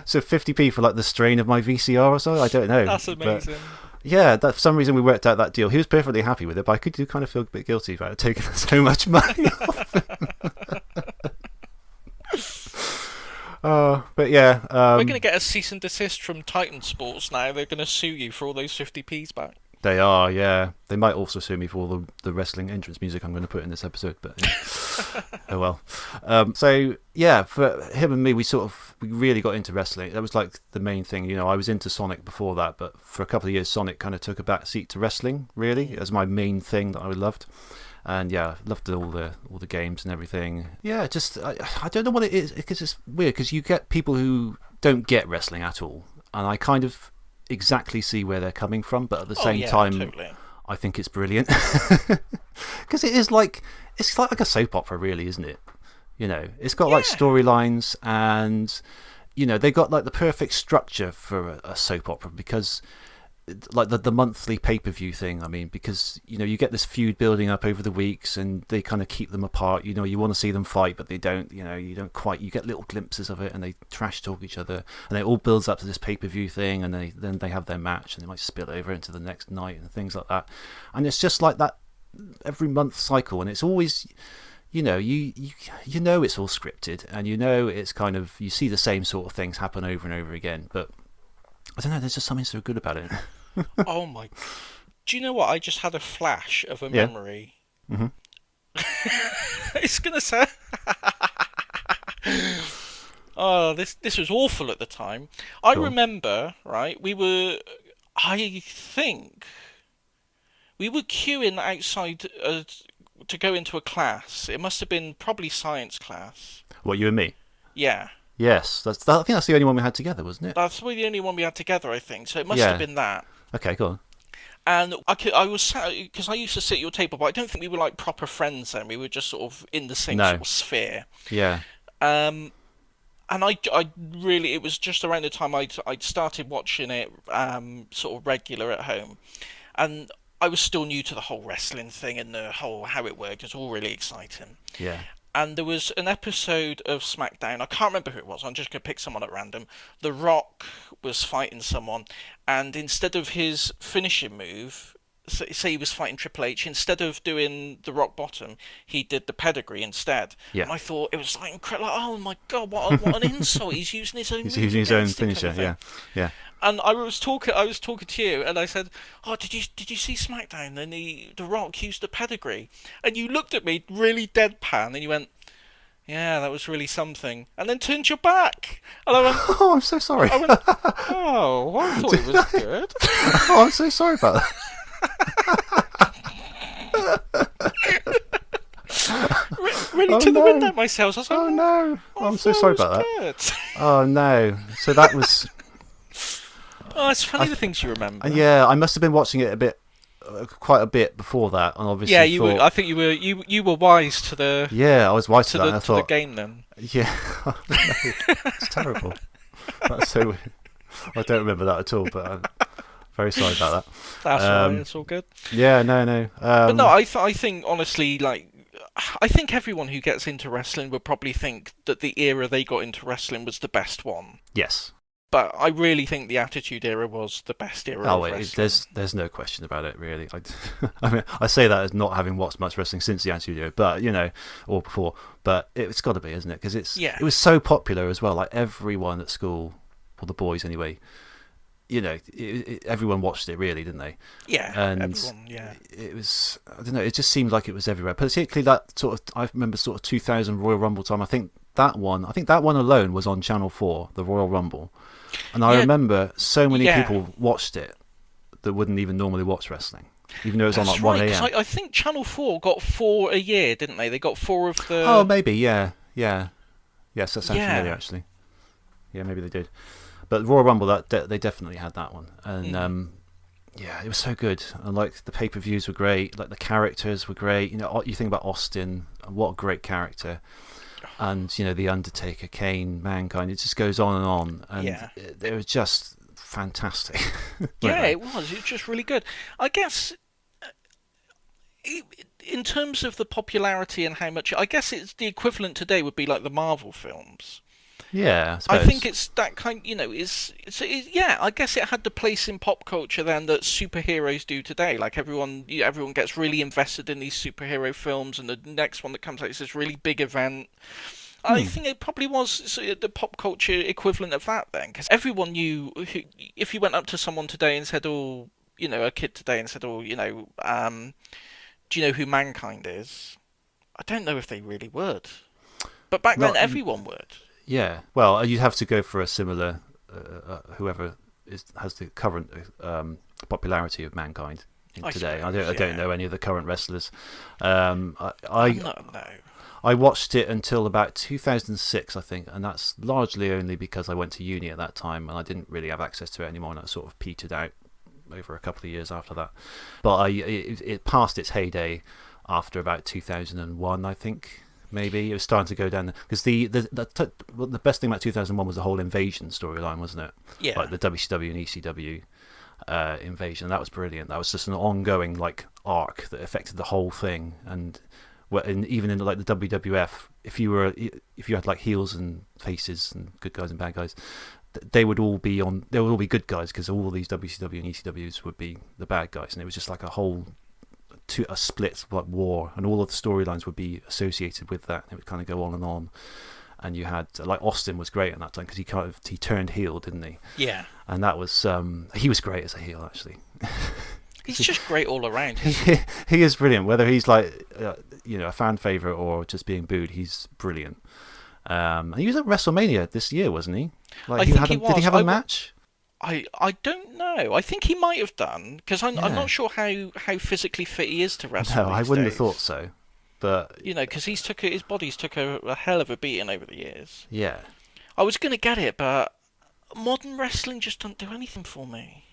So 50p for like the strain of my VCR or so. I don't know. That's amazing. But yeah, for some reason we worked out that deal. He was perfectly happy with it, but I do kind of feel a bit guilty about taking so much money off him. But yeah, we're going to get a cease and desist from Titan Sports now. They're going to sue you for all those 50p's back. They are, yeah. They might also sue me for all the wrestling entrance music I'm going to put in this episode, but yeah. Oh well. So yeah, for him and me, we really got into wrestling. That was like the main thing. I was into Sonic before that, but for a couple of years, Sonic kind of took a back seat to wrestling. Really, as my main thing that I loved. And yeah, loved all the games and everything. Yeah, just I don't know what it is, because it's weird, because you get people who don't get wrestling at all, and I kind of exactly see where they're coming from, but at the same time, totally. I think it's brilliant, because it's like a soap opera, really, isn't it? It's got like storylines, and they got like the perfect structure for a soap opera, because like the monthly pay-per-view thing, I mean, because you get this feud building up over the weeks, and they kind of keep them apart. You want to see them fight, but they don't. You don't quite. You get little glimpses of it, and they trash talk each other, and it all builds up to this pay-per-view thing, and then they have their match, and they might spill over into the next night and things like that. And it's just like that every month cycle, and it's always you know it's all scripted, and it's kind of, you see the same sort of things happen over and over again, but I don't know, there's just something so good about it. Oh my! Do you know what? I just had a flash of a memory. Mm-hmm. It's gonna say, oh, this was awful at the time. I remember, right? I think we were queuing outside to go into a class. It must have been probably science class. What, you and me? Yeah. Yes, I think that's the only one we had together, wasn't it? That's the only one we had together, I think. So it must have been that. Okay, go on. And I was sat, because I used to sit at your table, but I don't think we were like proper friends then. We were just sort of in the same sort of sphere. Yeah. And I really, it was just around the time I'd started watching it sort of regular at home, and I was still new to the whole wrestling thing and the whole how it worked. It was all really exciting. Yeah. And there was an episode of SmackDown, I can't remember who it was, I'm just going to pick someone at random. The Rock was fighting someone, and instead of his finishing move, say he was fighting Triple H, instead of doing the rock bottom, he did the pedigree instead. Yeah. And I thought it was like incredible, like, oh my god, what an insult, he's using his own He's using his own finisher, kind of yeah. And I was talking to you, and I said, "Oh, did you see SmackDown? And the Rock used the pedigree." And you looked at me really deadpan, and you went, "Yeah, that was really something." And then turned your back, and I went, "Oh, I'm so sorry." I went, "Oh, I thought it was good." Oh, I'm so sorry about that. Really took the wind out myself. I was like, "Oh no, I'm so sorry about that." Oh no, so that was. Oh, it's funny the things you remember. Yeah, I must have been watching it quite a bit before that, and obviously. Yeah, I think you were wise to the. Yeah, I was wise to that. I thought, the game then. Yeah, it's terrible. That's so. I don't remember that at all, but I'm very sorry about that. That's all right. It's all good. Yeah, no. But no, I think honestly, like, I think everyone who gets into wrestling would probably think that the era they got into wrestling was the best one. Yes. But I really think the Attitude Era was the best era of wrestling. There's no question about it, really. I mean, I say that as not having watched much wrestling since the Attitude Era, but or before. But it's got to be, isn't it? Because it was so popular as well. Like everyone at school, or the boys anyway, everyone watched it, really, didn't they? Yeah, and everyone. Yeah, it was. I don't know. It just seemed like it was everywhere. Particularly that sort of. I remember sort of 2000 Royal Rumble time. I think that one alone was on Channel 4, the Royal Rumble. And I remember so many people watched it that wouldn't even normally watch wrestling, even though it was on like 1 a.m. I think Channel 4 got 4 a year, didn't they? They got 4 of the... Oh, maybe, yeah. Yes, that sounds familiar, actually. Yeah, maybe they did. But Royal Rumble, they definitely had that one. And, yeah, it was so good. And, like, the pay-per-views were great. Like, the characters were great. You think about Austin, what a great character. And The Undertaker, Kane, Mankind, it just goes on and on, and it was just fantastic. Yeah, it was just really good. I guess in terms of the popularity and how much, I guess it's the equivalent today would be like the Marvel films. Yeah, I think it's that kind. I guess it had the place in pop culture then that superheroes do today. Like everyone gets really invested in these superhero films, and the next one that comes out is this really big event. I think it probably was the pop culture equivalent of that then, because everyone knew. If you went up to someone today and said, "Oh, a kid today and said, "Oh, do you know who Mankind is?" I don't know if they really would. But back then, everyone would. Yeah. Well, you'd have to go for a similar, whoever has the current popularity of Mankind today. I don't know any of the current wrestlers. I watched it until about 2006, I think, and that's largely only because I went to uni at that time and I didn't really have access to it anymore, and I sort of petered out over a couple of years after that. But it passed its heyday after about 2001, I think. Maybe it was starting to go down because the best thing about 2001 was the whole invasion storyline, wasn't it? Yeah. Like the WCW and ECW invasion. That was brilliant. That was just an ongoing arc that affected the whole thing. And even in the WWF, if you had heels and faces and good guys and bad guys, they would all be good guys because all these WCW and ECWs would be the bad guys, and it was just like a split war, and all of the storylines would be associated with that. It would kind of go on, and you had Austin was great at that time because he turned heel, didn't he? Yeah. And that was he was great as a heel actually. He's just great all around. He is brilliant. Whether he's a fan favorite or just being booed, he's brilliant. And he was at WrestleMania this year, wasn't he? I think he was. Did he have a match? I don't know. I think he might have done because I'm not sure how physically fit he is to wrestle. No, I wouldn't have thought so. But because his body's took a hell of a beating over the years. Yeah. I was going to get it, but modern wrestling just don't do anything for me.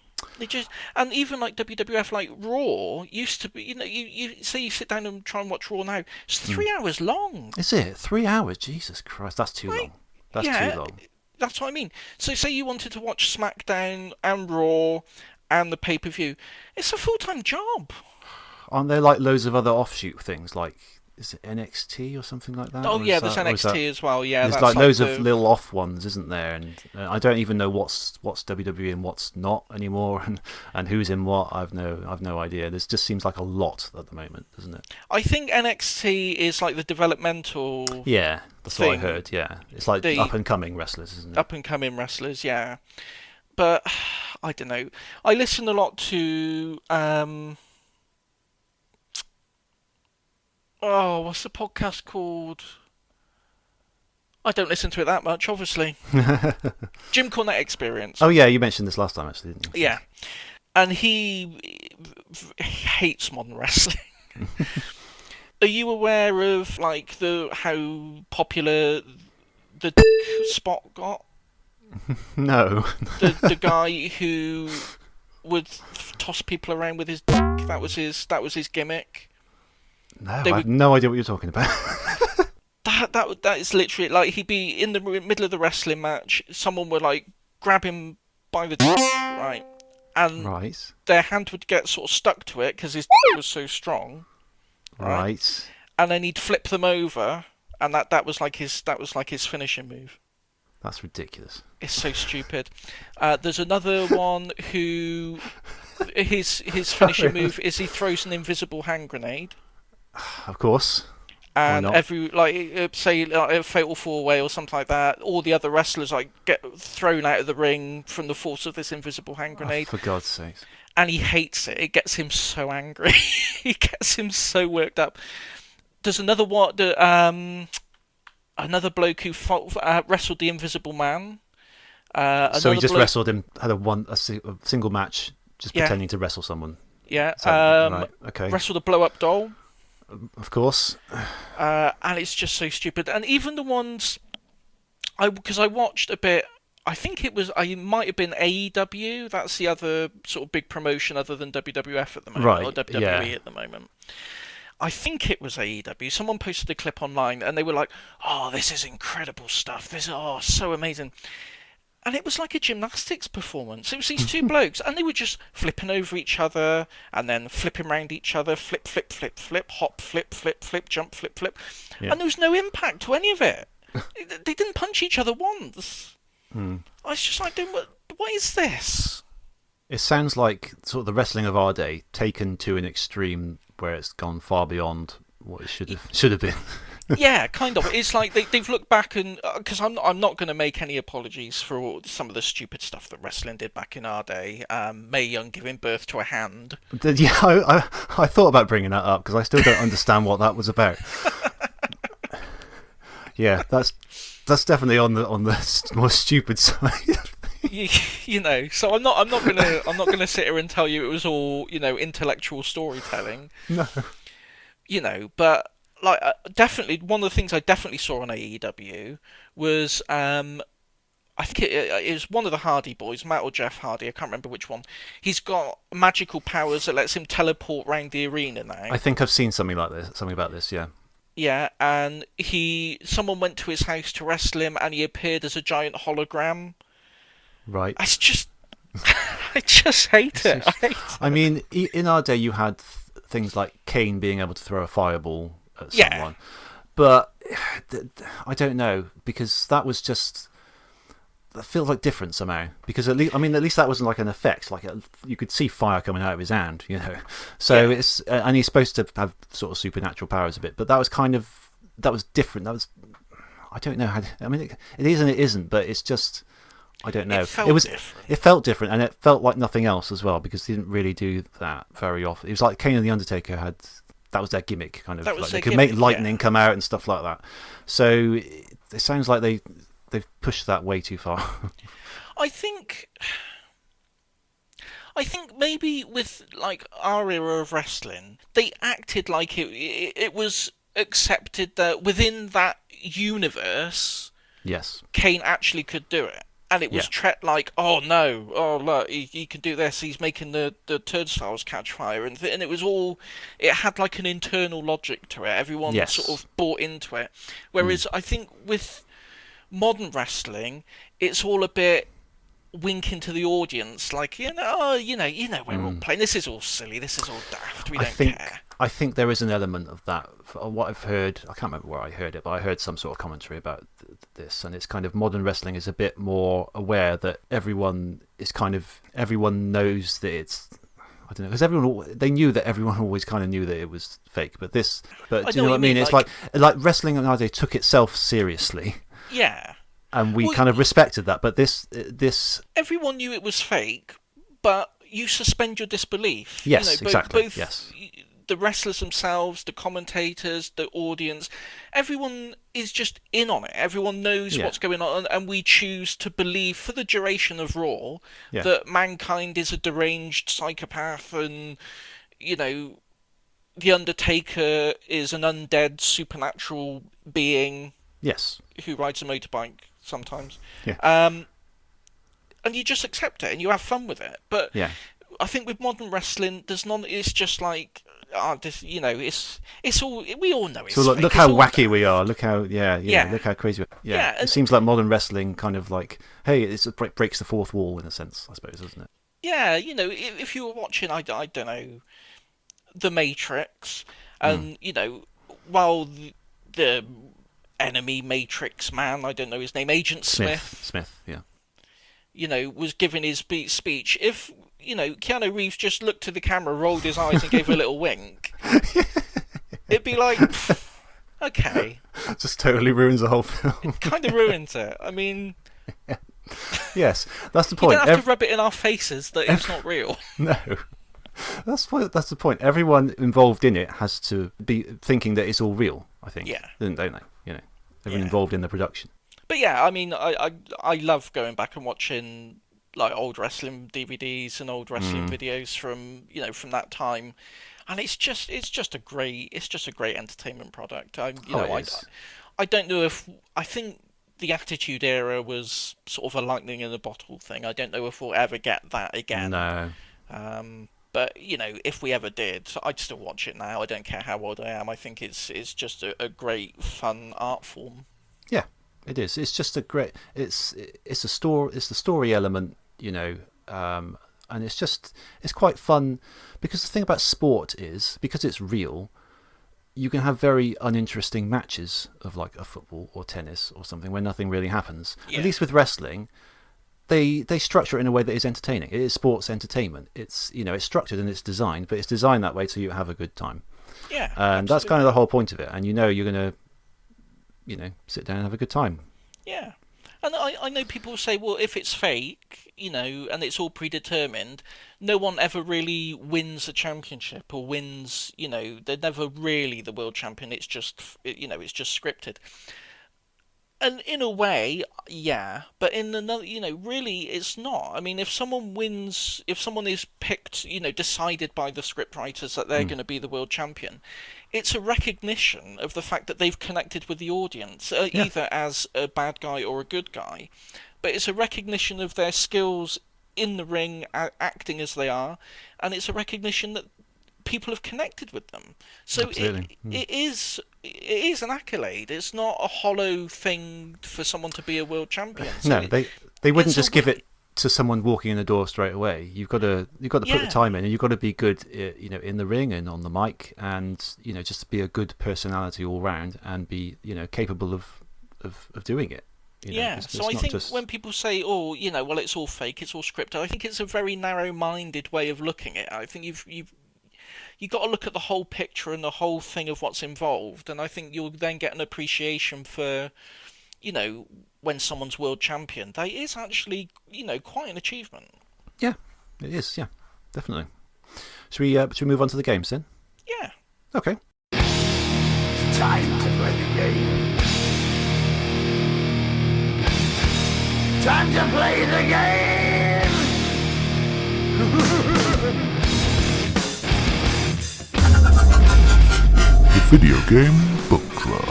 And even WWF, Raw used to be. You say you sit down and try and watch Raw now. It's 3 hours long. Is it 3 hours? Jesus Christ, that's too long. That's too long. That's what I mean. So say you wanted to watch SmackDown and Raw and the pay-per-view. It's a full-time job. Aren't there loads of other offshoot things is it NXT or something like that? Oh yeah, there's NXT as well. Yeah, there's loads of little off ones, isn't there? And I don't even know what's WWE and what's not anymore, and who's in what. I've no idea. There just seems like a lot at the moment, doesn't it? I think NXT is the developmental. Yeah, that's what I heard. Yeah, it's the up and coming wrestlers, isn't it? Up and coming wrestlers, yeah. But I don't know. I listen a lot to. What's the podcast called? I don't listen to it that much, obviously. Jim Cornette Experience. Oh yeah, you mentioned this last time, actually, didn't you? Yeah, and he hates modern wrestling. Are you aware of how popular the spot got? No. the guy who would toss people around with his dick. That was his gimmick. No, I have no idea what you're talking about. that is literally he'd be in the middle of the wrestling match. Someone would grab him by the dick, right, and their hand would get sort of stuck to it because his dick was so strong, right, and then he'd flip them over, and that was his finishing move. That's ridiculous. It's so stupid. There's another one who his finishing move is he throws an invisible hand grenade. Of course. And say a fatal 4-way or something like that, all the other wrestlers get thrown out of the ring from the force of this invisible hand grenade. For God's sake. And he hates it. It gets him so angry. It gets him so worked up. There's another another bloke who wrestled the Invisible Man. So he just wrestled him, had a single match, just pretending to wrestle someone. Yeah. Right. Okay. Wrestled a blow-up doll. Of course. And it's just so stupid. And even the ones, because I watched a bit, I think it might have been AEW. That's the other sort of big promotion other than WWF at the moment, or WWE at the moment. I think it was AEW. Someone posted a clip online, and they were like, "Oh, this is incredible stuff. This is so amazing." And it was like a gymnastics performance. It was these two blokes, and they were just flipping over each other, and then flipping around each other, flip, flip, flip, flip, hop, flip, flip, flip, jump, flip, flip. Yeah. And there was no impact to any of it. They didn't punch each other once. I was just like, what is this? It sounds like sort of the wrestling of our day taken to an extreme where it's gone far beyond what it should have been. Yeah, kind of. It's like they've looked back and because I'm not going to make any apologies for some of the stupid stuff that wrestling did back in our day. Mae Young giving birth to a hand. Yeah, I thought about bringing that up because I still don't understand what that was about. Yeah, that's definitely on the more stupid side. You know, so I'm not gonna sit here and tell you it was all intellectual storytelling. No. You know, but like definitely one of the things I definitely saw on AEW was I think it was one of the Hardy boys, Matt or Jeff Hardy, I can't remember which one. He's got magical powers that lets him teleport around the arena now. I think I've seen something about this, yeah. Yeah, and someone went to his house to wrestle him, and he appeared as a giant hologram. Right. It's just, I just hate it. I mean, in our day, you had things like Kane being able to throw a fireball at someone, but I don't know, because that feels like different somehow. Because at least that wasn't like an effect. Like you could see fire coming out of his hand, So it's and he's supposed to have sort of supernatural powers a bit, but that was different. I don't know how. It is and it isn't, but it's just. I don't know. It felt different, and it felt like nothing else as well, because they didn't really do that very often. It was like Kane and the Undertaker that was their gimmick, kind of. Like they could make lightning come out and stuff like that. So it sounds like they've pushed that way too far. I think maybe with like our era of wrestling, they acted like it was accepted that within that universe, yes, Kane actually could do it. And it was like, oh no, oh look, he can do this. He's making the turnstiles catch fire, and it was all. It had like an internal logic to it. Everyone sort of bought into it. Whereas I think with modern wrestling, it's all a bit winking to the audience, like we're all playing. This is all silly. This is all daft. We don't care. I think there is an element of that. What I've heard, I can't remember where I heard it, but I heard some sort of commentary about this, and it's kind of modern wrestling is a bit more aware that everyone knows that it's. I don't know, because they knew that everyone always kind of knew that it was fake, but do you know what I mean? It's like wrestling nowadays took itself seriously. Yeah. And we kind of respected that, but this everyone knew it was fake, but you suspend your disbelief. Yes, exactly. Both yes. The wrestlers themselves, the commentators, the audience, everyone is just in on it. Everyone knows what's going on, and we choose to believe for the duration of Raw that Mankind is a deranged psychopath, and the Undertaker is an undead supernatural being. Yes. Who rides a motorbike sometimes. Yeah. And you just accept it and you have fun with it. But I think with modern wrestling, there's none. It's just like, it's all. We all know it's. So fake. Look how wacky we are. Look how look how crazy. Yeah. It seems like modern wrestling kind of like, hey, it breaks the fourth wall in a sense, I suppose, doesn't it? Yeah, if you were watching, I don't know, The Matrix, and while the enemy Matrix man, I don't know his name, Agent Smith, was giving his speech. If Keanu Reeves just looked to the camera, rolled his eyes, and gave a little wink, it'd be like, okay, it just totally ruins the whole film. It kind of ruins it. I mean, yes, that's the point. You don't have to rub it in our faces that it's not real. No. That's the point. Everyone involved in it has to be thinking that it's all real, I think. Yeah. Don't they? Everyone involved in the production. But yeah, I mean, I love going back and watching like old wrestling DVDs and old wrestling videos from that time, and it's just a great entertainment product. I don't know if I think the Attitude Era was sort of a lightning in a bottle thing. I don't know if we'll ever get that again. No. But if we ever did, I'd still watch it now. I don't care how old I am. I think it's just a great fun art form. Yeah, it is. It's just a great. It's the story element, and it's quite fun, because the thing about sport is, because it's real, you can have very uninteresting matches of like a football or tennis or something where nothing really happens. Yeah. At least with wrestling, they structure it in a way that is entertaining. It is sports entertainment. It's it's structured and it's designed, but it's designed that way so you have a good time. Yeah, and that's kind of the whole point of it. And you're gonna sit down and have a good time. Yeah. And I know people say, well, if it's fake, and it's all predetermined, no one ever really wins a championship or wins, they're never really the world champion. It's just, it's just scripted. And in a way, yeah, but in another, really it's not. I mean, if someone wins, if someone is picked, decided by the scriptwriters that they're going to be the world champion, it's a recognition of the fact that they've connected with the audience, either as a bad guy or a good guy. But it's a recognition of their skills in the ring, acting as they are, and it's a recognition that people have connected with them. So it is an accolade. It's not a hollow thing for someone to be a world champion. So no, they wouldn't just give it to someone walking in the door straight away. You've got to put the time in, and you've got to be good, in the ring and on the mic, and just be a good personality all round, and be capable of doing it. So I think when people say, "Oh, well, it's all fake, it's all scripted," I think it's a very narrow-minded way of looking at it. I think you've got to look at the whole picture and the whole thing of what's involved, and I think you'll then get an appreciation for, when someone's world champion. That is actually, quite an achievement. Yeah, it is. Yeah, definitely. Should we move on to the games then? Yeah. Okay. Time to play the game. Time to play the game. The Video Game Book Club.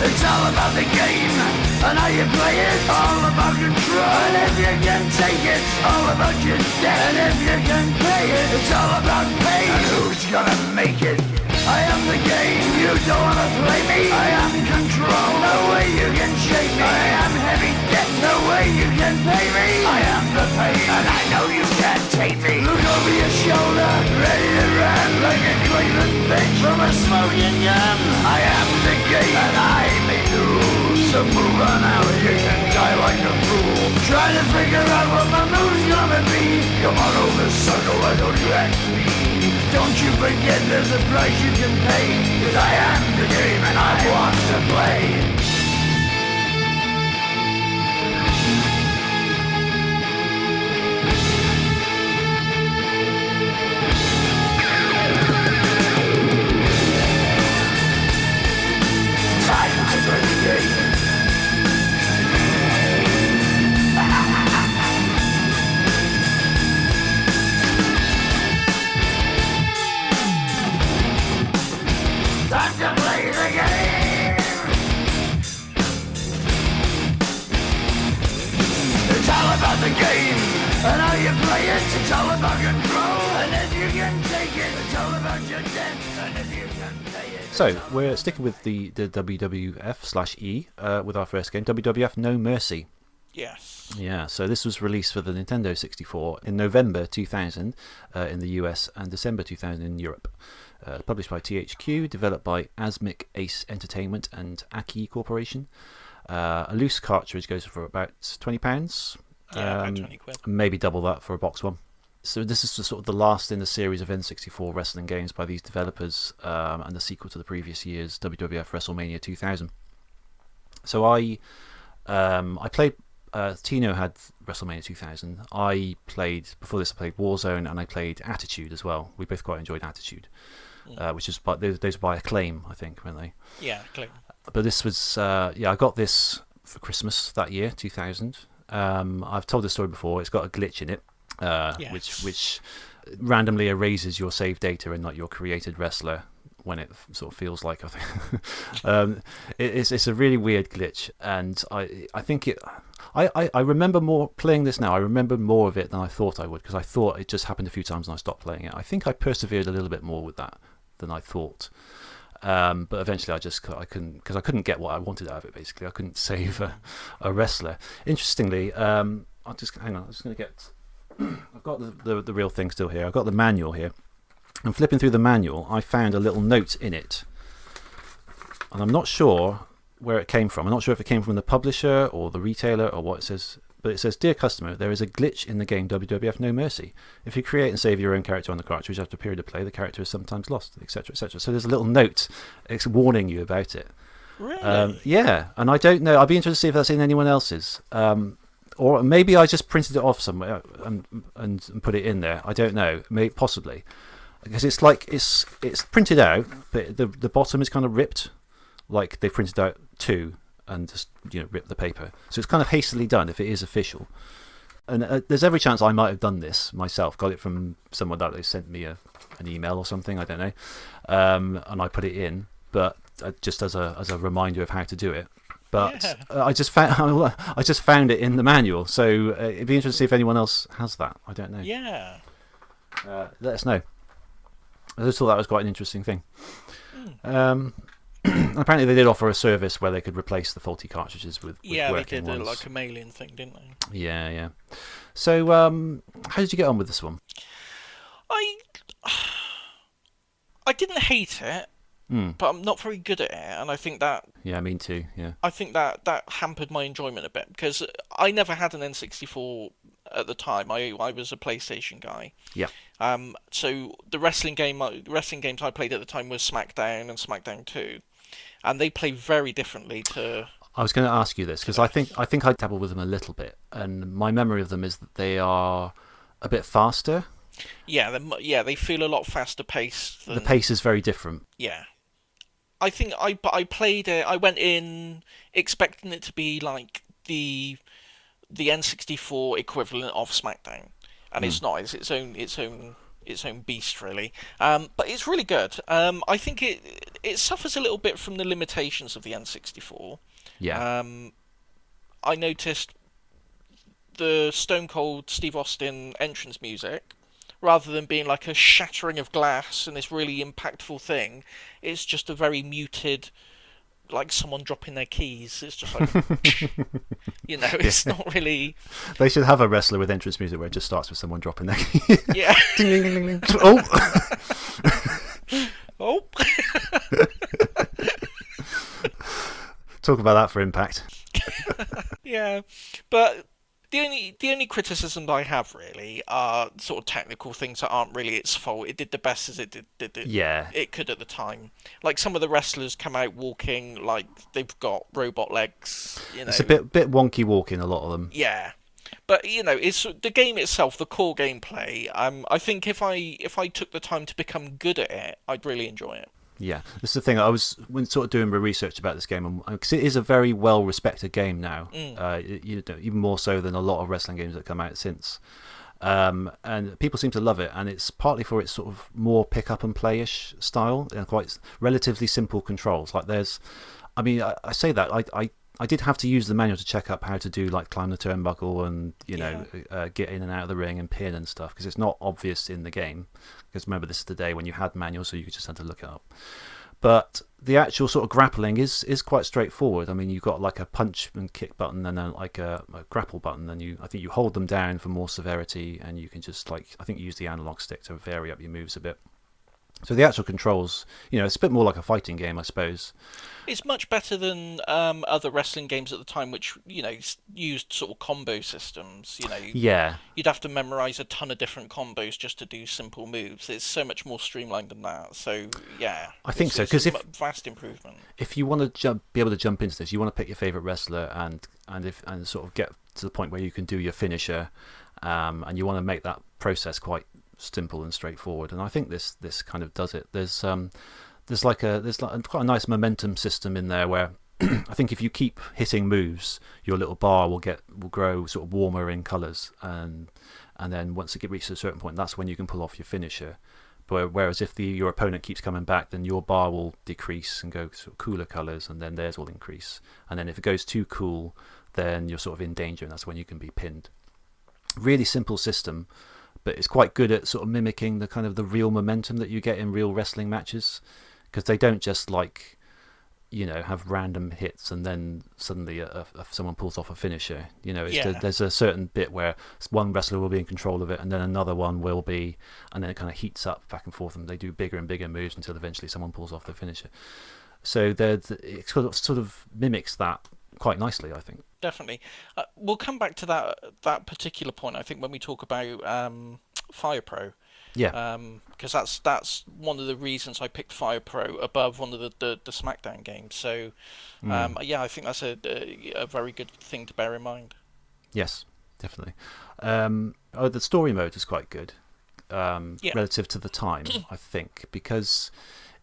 It's all about the game and how you play it. All about control, and if you can take it, all about your debt. And if you can pay it, it's all about pain. And who's gonna make it? I am the game, you don't wanna play me. I am control, no way you can shake me. I am heavy debt, no way you can pay me. I am the pain, and I know you can't take me. Look over your shoulder, ready to run like a Cleveland bitch from a smoking gun. I am the game, and I may lose. So move on out, you can die like a fool. Trying to figure out what my move's gonna be. Come on over, sucker, why don't you ask me? Don't you forget there's a price you can pay. 'Cause I am the game and I want to play. Time to play the game. Time to play the game. It's all about the game and how you play it. It's all about control, and if you can take it, it's all about your debt, and if you can pay it. So we're sticking with the WWF/E with our first game, WWF No Mercy. Yes. Yeah, so this was released for the Nintendo 64 in November 2000 in the US and December 2000 in Europe. Published by THQ, developed by Asmic Ace Entertainment and Aki Corporation. A loose cartridge goes for about £20. Yeah, about 20 quid. Maybe double that for a box one. So this is sort of the last in the series of N64 wrestling games by these developers, and the sequel to the previous year's WWF WrestleMania 2000. So I played. Tino had WrestleMania 2000. Before this I played Warzone, and I played Attitude as well. We both quite enjoyed Attitude, which is those were by Acclaim, I think, weren't they? Yeah, Acclaim. But this was I got this for Christmas that year, 2000. I've told this story before. It's got a glitch in it, Yes. which randomly erases your save data and not your created wrestler when it sort of feels like, I think. It's a really weird glitch, and I think I remember more playing this now. I remember more of it than I thought I would, because I thought it just happened a few times and I stopped playing it. I think I persevered a little bit more with that than I thought. But eventually I couldn't get what I wanted out of it. Basically, I couldn't save a wrestler. Interestingly, I'll just hang on. I'm just going to get. I've got the real thing still here. I've got the manual here. And flipping through the manual, I found a little note in it, and I'm not sure where it came from. I'm not sure if it came from the publisher or the retailer or what it says. but it says, "Dear customer, there is a glitch in the game WWF No Mercy. If you create and save your own character on the cartridge after a period of play, the character is sometimes lost, etc., etc." So there's a little note warning you about it. Really? Yeah, and I don't know. I'd be interested to see if that's in anyone else's. Or maybe I just printed it off somewhere and put it in there. I don't know. Maybe, possibly. Because it's like it's printed out, but the bottom is kind of ripped, like they printed out 2 and just ripped the paper. So it's kind of hastily done if it is official. And there's every chance I might have done this myself. Got it from someone that they sent me an email or something. I don't know, and I put it in, but just as a reminder of how to do it. But I just found it in the manual, so it'd be interesting to see if anyone else has that. I don't know. Yeah. Let us know. I just thought that was quite an interesting thing. Apparently, they did offer a service where they could replace the faulty cartridges with working they did ones. like a mail-in thing, didn't they? Yeah. So, how did you get on with this one? I didn't hate it. But I'm not very good at it, and I think that... Yeah, me too, yeah. I think that hampered my enjoyment a bit, because I never had an N64 at the time. I was a PlayStation guy. Yeah. So the wrestling games I played at the time was SmackDown and SmackDown 2, and they play very differently to... I was going to ask you this, because I think I dabbled with them a little bit, and my memory of them is that they are a bit faster. Yeah, they feel a lot faster paced. The pace is very different. Yeah. I think I played it. I went in expecting it to be like the N64 equivalent of SmackDown, and it's not. It's its own beast, really. But it's really good. I think it suffers a little bit from the limitations of the N64. Yeah. I noticed the Stone Cold Steve Austin entrance music, rather than being like a shattering of glass and this really impactful thing, it's just a very muted, like someone dropping their keys. It's just like, it's not really... They should have a wrestler with entrance music where it just starts with someone dropping their keys. Yeah. Ding, ding, ding, ding, ding. Oh! Oh! Talk about that for impact. Yeah, but... The only criticism I have, really, are sort of technical things that aren't really its fault. It did the best as it it could at the time. Like, some of the wrestlers come out walking like they've got robot legs. It's a bit wonky walking, a lot of them. Yeah. But, it's the game itself, the core gameplay. I think if I took the time to become good at it, I'd really enjoy it. Yeah, this is the thing. I was sort of doing my research about this game, because it is a very well-respected game now, even more so than a lot of wrestling games that come out since. And people seem to love it, and it's partly for its sort of more pick-up-and-play-ish style, and quite relatively simple controls. Like I say that, I did have to use the manual to check up how to do, like, climb the turnbuckle and, get in and out of the ring and pin and stuff, because it's not obvious in the game. Because remember, this is the day when you had manuals, so you just had to look it up. But the actual sort of grappling is quite straightforward. I mean, you've got like a punch and kick button and then like a grapple button, and I think you hold them down for more severity, and you can just I think you use the analog stick to vary up your moves a bit. So the actual controls, it's a bit more like a fighting game, I suppose. It's much better than other wrestling games at the time, which, used sort of combo systems. Yeah. You'd have to memorize a ton of different combos just to do simple moves. It's so much more streamlined than that. So, yeah. I think so, because vast improvement. If you want to be able to jump into this, you want to pick your favorite wrestler and sort of get to the point where you can do your finisher, and you want to make that process quite simple and straightforward, and I think this kind of does it. There's quite a nice momentum system in there where I think if you keep hitting moves, your little bar will grow sort of warmer in colours, and then once it reaches a certain point, that's when you can pull off your finisher. But whereas if your opponent keeps coming back, then your bar will decrease and go sort of cooler colours, and then theirs will increase. And then if it goes too cool, then you're sort of in danger, and that's when you can be pinned. Really simple system, but it's quite good at sort of mimicking the kind of the real momentum that you get in real wrestling matches, because they don't just have random hits and then suddenly someone pulls off a finisher. There's a certain bit where one wrestler will be in control of it, and then another one will be, and then it kind of heats up back and forth, and they do bigger and bigger moves until eventually someone pulls off the finisher. So it sort of mimics that quite nicely, I think. Definitely. We'll come back to that particular point, I think, when we talk about Fire Pro. Yeah. Because that's one of the reasons I picked Fire Pro above one of the SmackDown games. So, yeah, I think that's a very good thing to bear in mind. Yes, definitely. The story mode is quite good relative to the time, I think, because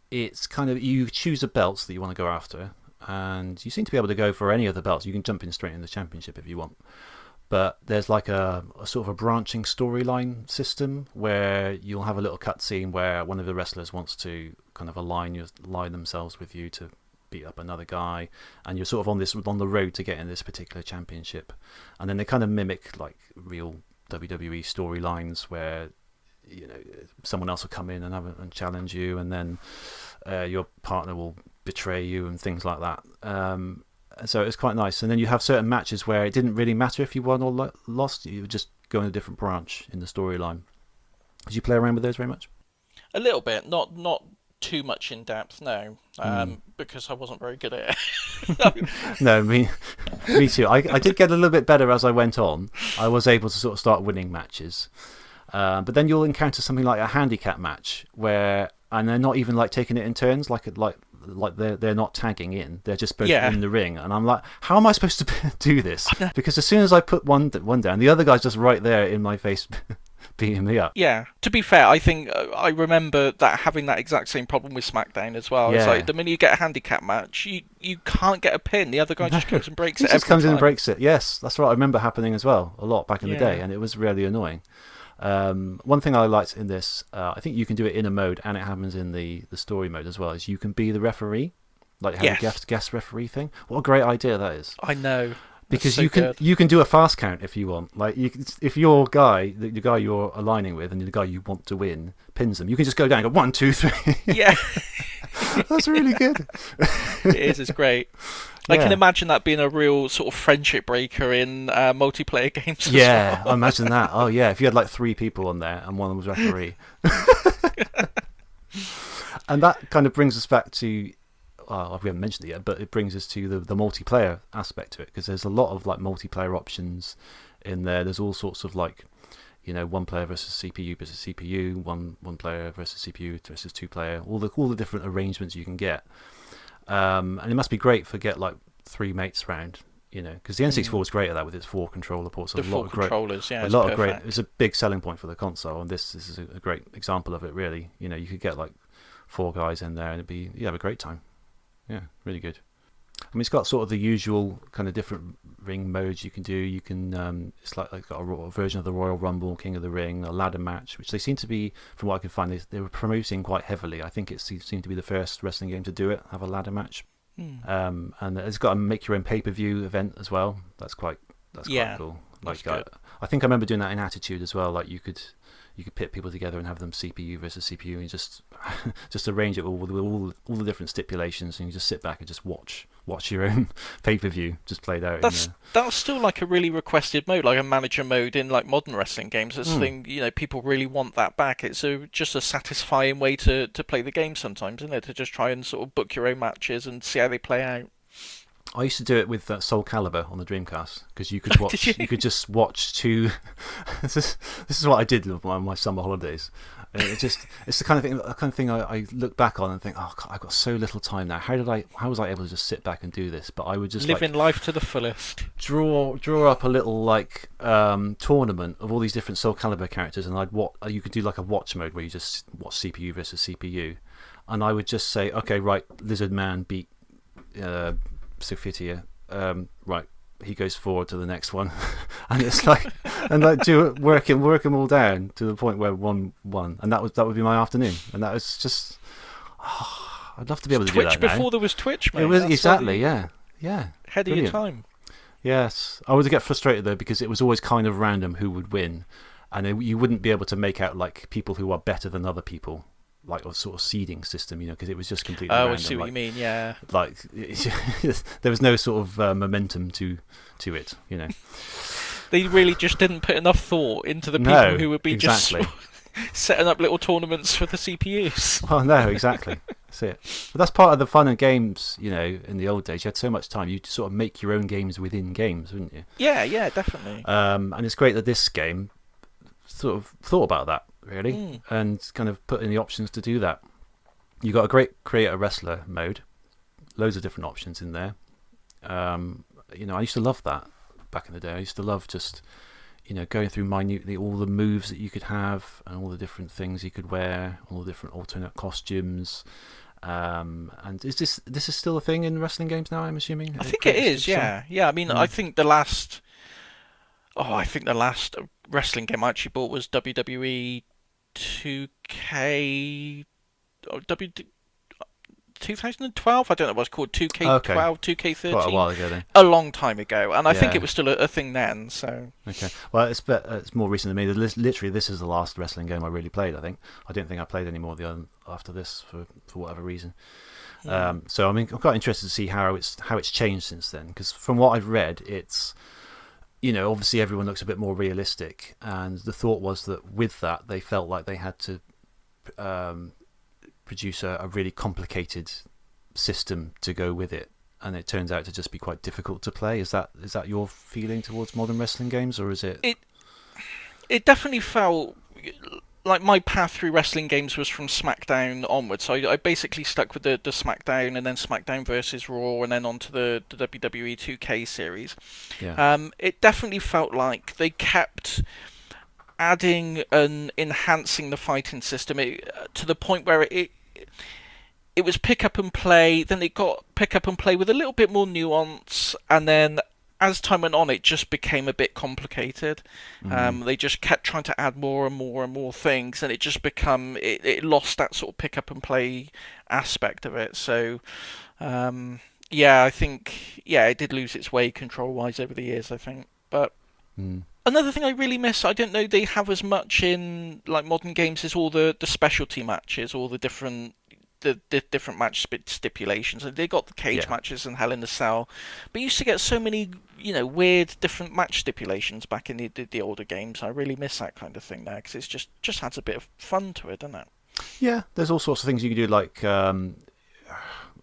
it's kind of, you choose a belt that you want to go after, and you seem to be able to go for any of the belts. You can jump in straight in the championship if you want. But there's like a sort of a branching storyline system where you'll have a little cutscene where one of the wrestlers wants to kind of align themselves with you to beat up another guy, and you're sort of on the road to getting this particular championship. And then they kind of mimic like real WWE storylines where, you know, someone else will come in and challenge you, and then your partner will betray you and things like that. So it's quite nice. And then you have certain matches where it didn't really matter if you won or lost. You would just go in a different branch in the storyline. Did you play around with those very much? A little bit, not too much in depth, no, because I wasn't very good at it. No, me too. I did get a little bit better as I went on. I was able to sort of start winning matches. But then you'll encounter something like a handicap match and they're not even like taking it in turns, like they're not tagging in. They're just both in the ring, and I'm like, how am I supposed to do this? Because as soon as I put one down, the other guy's just right there in my face, beating me up. Yeah. To be fair, I think I remember that having that exact same problem with SmackDown as well. Yeah. It's like the minute you get a handicap match, you can't get a pin. The other guy just comes and breaks it. He just comes in and breaks it. Yes, that's right. I remember happening as well a lot back in the day, and it was really annoying. One thing I liked in this, I think you can do it in a mode, and it happens in the story mode as well, is you can be the referee, like have a guest referee thing. What a great idea that is! I know, because you can do a fast count if you want. Like if your guy, the guy you're aligning with, and the guy you want to win pins them, you can just go down and go 1, 2, 3. Yeah, that's really good. It is. It's great. I can imagine that being a real sort of friendship breaker in multiplayer games. Yeah, I imagine that. Oh yeah, if you had like 3 people on there and one of them was referee. And that kind of brings us back to, we haven't mentioned it yet, but it brings us to the multiplayer aspect to it, because there's a lot of like multiplayer options in there. There's all sorts of like, you know, 1 player versus CPU versus CPU, one player versus CPU versus 2 player, all the different arrangements you can get. And it must be great for get like 3 mates round, you know, because the N64 was great at that with its 4 controller ports. The 4 controllers, a lot of great. It's a big selling point for the console, and this is a great example of it. Really, you know, you could get like 4 guys in there, and you have a great time. Yeah, really good. I mean, it's got sort of the usual kind of different ring modes you can do. You can, it's like got a version of the Royal Rumble, King of the Ring, a ladder match, which they seem to be, from what I can find, they were promoting quite heavily. I think it seemed to be the first wrestling game to do it, have a ladder match. And it's got a make your own pay-per-view event as well. That's quite cool. Like I think I remember doing that in Attitude as well. Like you could pit people together and have them CPU versus CPU, and just arrange it all with all the different stipulations, and you just sit back and just watch your own pay-per-view just played out. That's still like a really requested mode, like a manager mode in like modern wrestling games. It's thing, you know, people really want that back. It's just a satisfying way to play the game sometimes, isn't it? To just try and sort of book your own matches and see how they play out. I used to do it with Soul Calibur on the Dreamcast, because you could watch. You could just watch 2. This is what I did on my summer holidays. It's the kind of thing I look back on and think, oh God, I've got so little time now. How was I able to just sit back and do this? But I would just living life to the fullest. Draw up a little like tournament of all these different Soul Calibur characters, and you could do like a watch mode where you just watch CPU versus CPU, and I would just say, okay, right, Lizard Man beat Sophitia, right, he goes forward to the next one, and it's like, and like work him all down to the point where one won, and that would be my afternoon, and that was just, I'd love to be able to do that now. Twitch before there was Twitch, mate. It was exactly, yeah, ahead of your time. Yes, I would get frustrated though, because it was always kind of random who would win, and you wouldn't be able to make out like people who are better than other people, like a sort of seeding system, you know, because it was just completely random. I see what you mean, yeah. Like, there was no sort of momentum to it, you know. They really just didn't put enough thought into the people who would be exactly. Setting up little tournaments for the CPUs. Well, no, exactly. That's it. But that's part of the fun of games, in the old days. You had so much time. You sort of make your own games within games, wouldn't you? Yeah, definitely. And it's great that this game sort of thought about that, really, and kind of put in the options to do that. You got a great create a wrestler mode, loads of different options in there. I used to love that back in the day. I used to love just, going through minutely all the moves that you could have and all the different things you could wear, all the different alternate costumes. And is this is still a thing in wrestling games now, I'm assuming? I think it is, yeah. Yeah, I mean, I think the last wrestling game I actually bought was WWE 2K... 2012, I don't know what it's called, 2K12, 2K13. Quite a while ago then. A long time ago, and I think it was still a thing then. So okay, well, it's more recent than me. Literally, this is the last wrestling game I really played. I think I don't think I played any more after this for whatever reason. So I'm quite interested to see how it's changed since then, because from what I've read, it's obviously everyone looks a bit more realistic, and the thought was that with that they felt like they had to produce a really complicated system to go with it, and it turns out to just be quite difficult to play. Is that your feeling towards modern wrestling games, or is it? It definitely felt like my path through wrestling games was from SmackDown onwards. So I basically stuck with the SmackDown, and then SmackDown versus Raw, and then onto the WWE 2K series. Yeah. It definitely felt like they kept adding and enhancing the fighting system to the point where it was pick up and play, then it got pick up and play with a little bit more nuance, and then as time went on it just became a bit complicated. They just kept trying to add more and more and more things, and it just it lost that sort of pick up and play aspect of it. So I think it did lose its way control wise over the years, I think. But another thing I really miss, I don't know they have as much in like modern games, is all the specialty matches, all the different match stipulations. They got the cage matches and Hell in a Cell, but you used to get so many weird different match stipulations back in the older games. I really miss that kind of thing now, because it's just adds a bit of fun to it, doesn't it? Yeah, there's all sorts of things you can do, like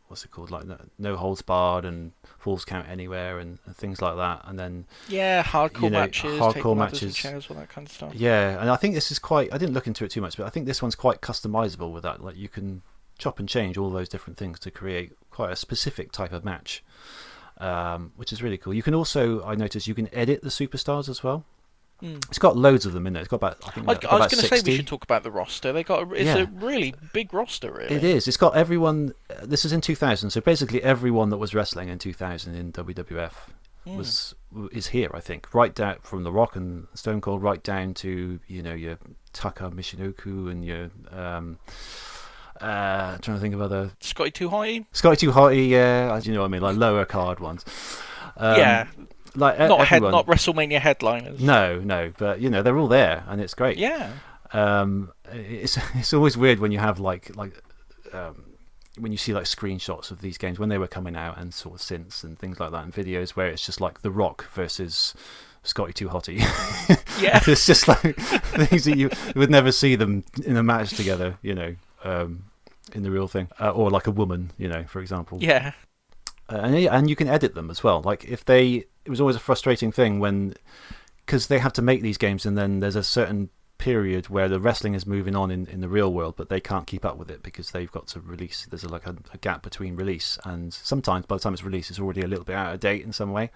what's it called, like no holds barred and falls count anywhere and things like that, and then hardcore matches, chairs, all that kind of stuff. Yeah, and I think this is quite. I didn't look into it too much, but I think this one's quite customizable with that. Like you can chop and change all those different things to create quite a specific type of match, which is really cool. You can also, I noticed, you can edit the superstars as well. It's got loads of them in there. It's got about, I was going to say we should talk about the roster. It's a really big roster, really. It is. It's got everyone. This is in 2000, so basically everyone that was wrestling in 2000 in WWF is here. I think right down from The Rock and Stone Cold, right down to your Taka Michinoku and your trying to think of other Scotty 2 Hotty, yeah. You know what I mean, like lower card ones. Like not everyone. WrestleMania headliners. No, but they're all there, and it's great. Yeah. It's always weird when you have like when you see like screenshots of these games when they were coming out and sort of synths and things like that, and videos where it's just like The Rock versus Scotty 2 Hotty. Yeah. It's just like things that you would never see them in a match together, in the real thing, or like a woman, for example. Yeah. And you can edit them as well. Like it was always a frustrating thing because they have to make these games, and then there's a certain period where the wrestling is moving on in the real world, but they can't keep up with it because they've got to release. There's a gap between release, and sometimes by the time it's released, it's already a little bit out of date in some way.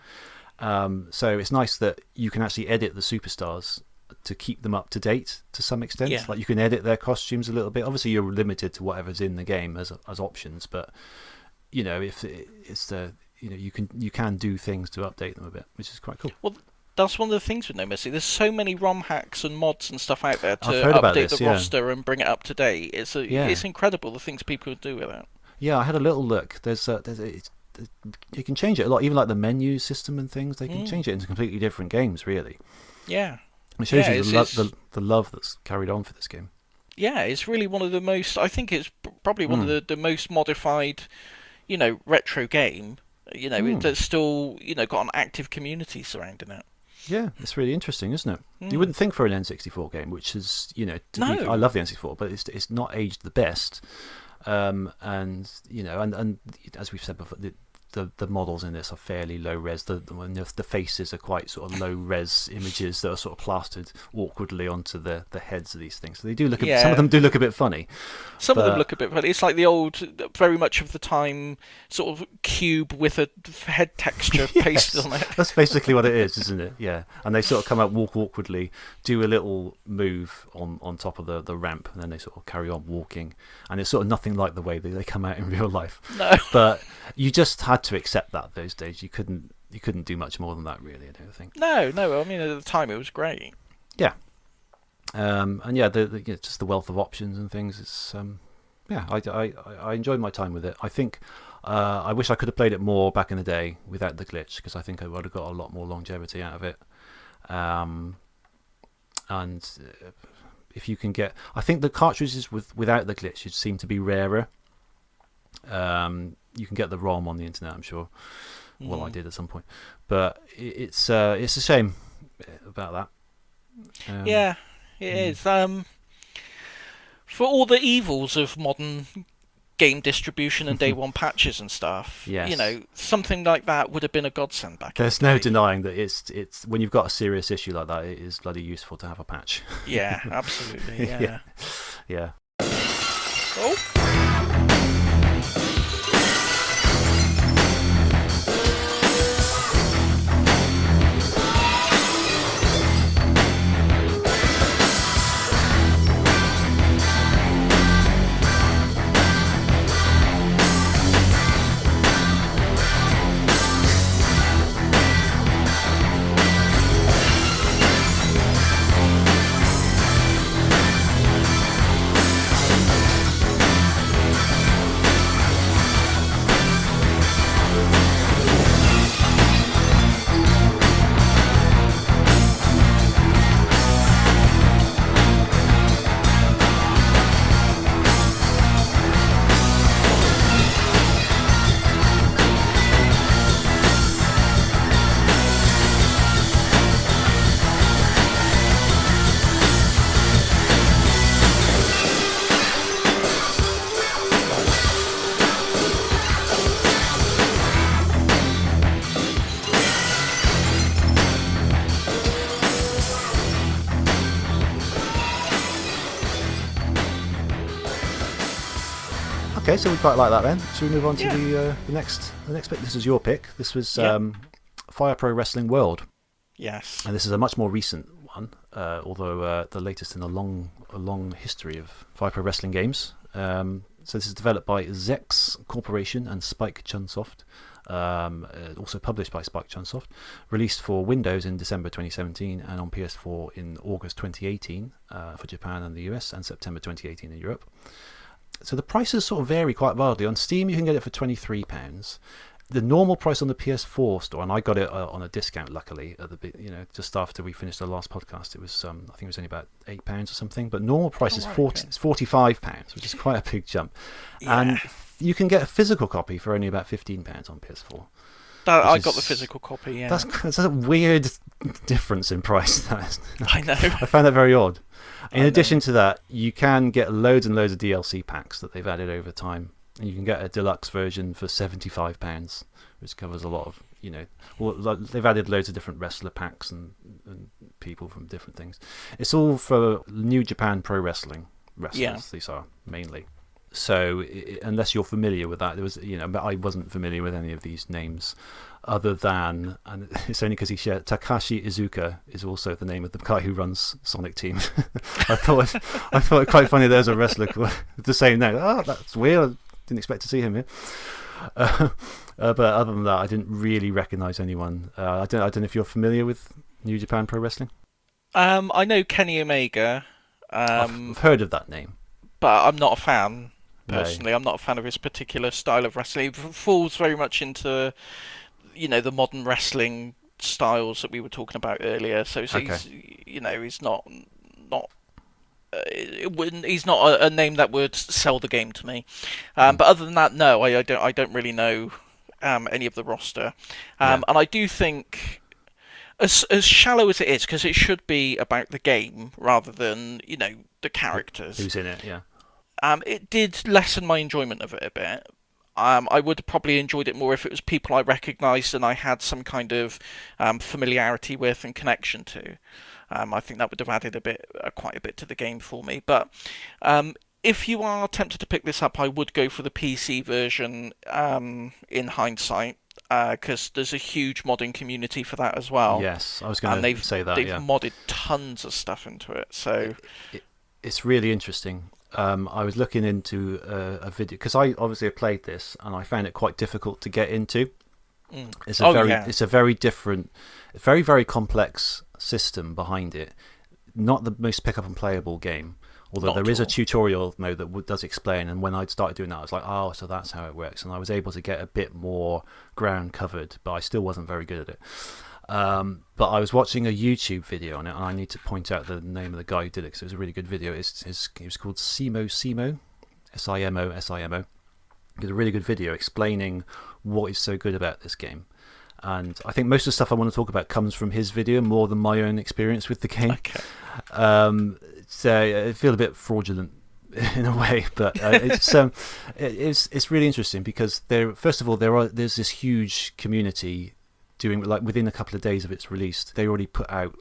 So it's nice that you can actually edit the superstars to keep them up to date to some extent. Yeah. Like you can edit their costumes a little bit. Obviously, you're limited to whatever's in the game as options, but if it's you can do things to update them a bit, which is quite cool. Well, that's one of the things with No Mercy. There's so many ROM hacks and mods and stuff out there to update the roster and bring it up to date. It's incredible the things people do with it. Yeah, I had a little look. You can change it a lot, even like the menu system and things. They can change it into completely different games, really. Yeah. It shows you the love that's carried on for this game. Yeah, it's really one of the most. I think it's probably one of the most modified, retro game. That's still got an active community surrounding it. Yeah, it's really interesting, isn't it? You wouldn't think for an N64 game, which is, No. I love the N64, but it's not aged the best. And as we've said before, the models in this are fairly low res. The faces are quite sort of low res images that are sort of plastered awkwardly onto the heads of these things. So they do look some of them do look a bit funny. Some of them look a bit funny. It's like the old, very much of the time, sort of cube with a head texture pasted on it. That's basically what it is, isn't it? Yeah. And they sort of come out, walk awkwardly, do a little move on top of the ramp, and then they sort of carry on walking. And it's sort of nothing like the way they come out in real life. No. But you just had to accept that those days. You couldn't do much more than that, really, I don't think. No. I mean, at the time, it was great. Yeah. And yeah, just the wealth of options and things. It's I enjoyed my time with it. I think I wish I could have played it more back in the day without the glitch, because I think I would have got a lot more longevity out of it. And if you can get, I think the cartridges without the glitch seem to be rarer. You can get the ROM on the internet, I'm sure. Well, I did at some point, but it's a shame about that. Yeah, it is. For all the evils of modern game distribution and day one patches and stuff, yes. Something like that would have been a godsend back. There's no denying that it's when you've got a serious issue like that, it is bloody useful to have a patch. Yeah, absolutely. Yeah. Yeah. Oh. Okay, so we quite like that then. Should we move on to the next bit? This is your pick. This was Fire Pro Wrestling World. Yes. And this is a much more recent one, although the latest in a long history of Fire Pro Wrestling games. So this is developed by Zex Corporation and Spike Chunsoft. Also published by Spike Chunsoft. Released for Windows in December 2017 and on PS4 in August 2018 for Japan and the US, and September 2018 in Europe. So the prices sort of vary quite wildly. On Steam, you can get it for £23. The normal price on the PS4 store, and I got it on a discount, luckily, at just after we finished the last podcast. It was, I think it was only about £8 or something. But normal price is £45, which is quite a big jump. Yeah. And you can get a physical copy for only about £15 on PS4. I got the physical copy. Yeah. That's a weird difference in price. I know. I found that very odd. In addition to that, you can get loads and loads of DLC packs that they've added over time. And you can get a deluxe version for £75, which covers a lot of, they've added loads of different wrestler packs and people from different things. It's all for New Japan Pro Wrestling wrestlers, these are mainly. So unless you're familiar with that, but I wasn't familiar with any of these names other than, and it's only because he shared, Takashi Iizuka is also the name of the guy who runs Sonic Team. I thought it quite funny there's a wrestler with the same name. Oh, that's weird. I didn't expect to see him here. But other than that, I didn't really recognise anyone. I don't know if you're familiar with New Japan Pro Wrestling. I know Kenny Omega. I've heard of that name, but I'm not a fan. Personally, I'm not a fan of his particular style of wrestling. It falls very much into, the modern wrestling styles that we were talking about earlier. So he's not he's not a name that would sell the game to me. But other than that, no, I don't really know any of the roster. And I do think, as shallow as it is, because it should be about the game rather than the characters. Who's in it? Yeah. It did lessen my enjoyment of it a bit. I would have probably enjoyed it more if it was people I recognised and I had some kind of familiarity with and connection to. I think that would have added quite a bit to the game for me. But if you are tempted to pick this up, I would go for the PC version in hindsight, because there's a huge modding community for that as well. Yes, I was going to say that. They've modded tons of stuff into it, so it's really interesting. I was looking into a video because I obviously have played this and I found it quite difficult to get into. It's a very different, very very complex system behind it. Not the most pick up and playable game. Although there is a tutorial mode that does explain, and when I started doing that, I was like, oh, so that's how it works. And I was able to get a bit more ground covered, but I still wasn't very good at it. But I was watching a YouTube video on it, and I need to point out the name of the guy who did it because it was a really good video. It was called Simo, Simo. He did a really good video explaining what is so good about this game. And I think most of the stuff I want to talk about comes from his video more than my own experience with the game. Okay. So I feel a bit fraudulent in a way, but it's really interesting because there's this huge community doing, like, within a couple of days of its release, they already put out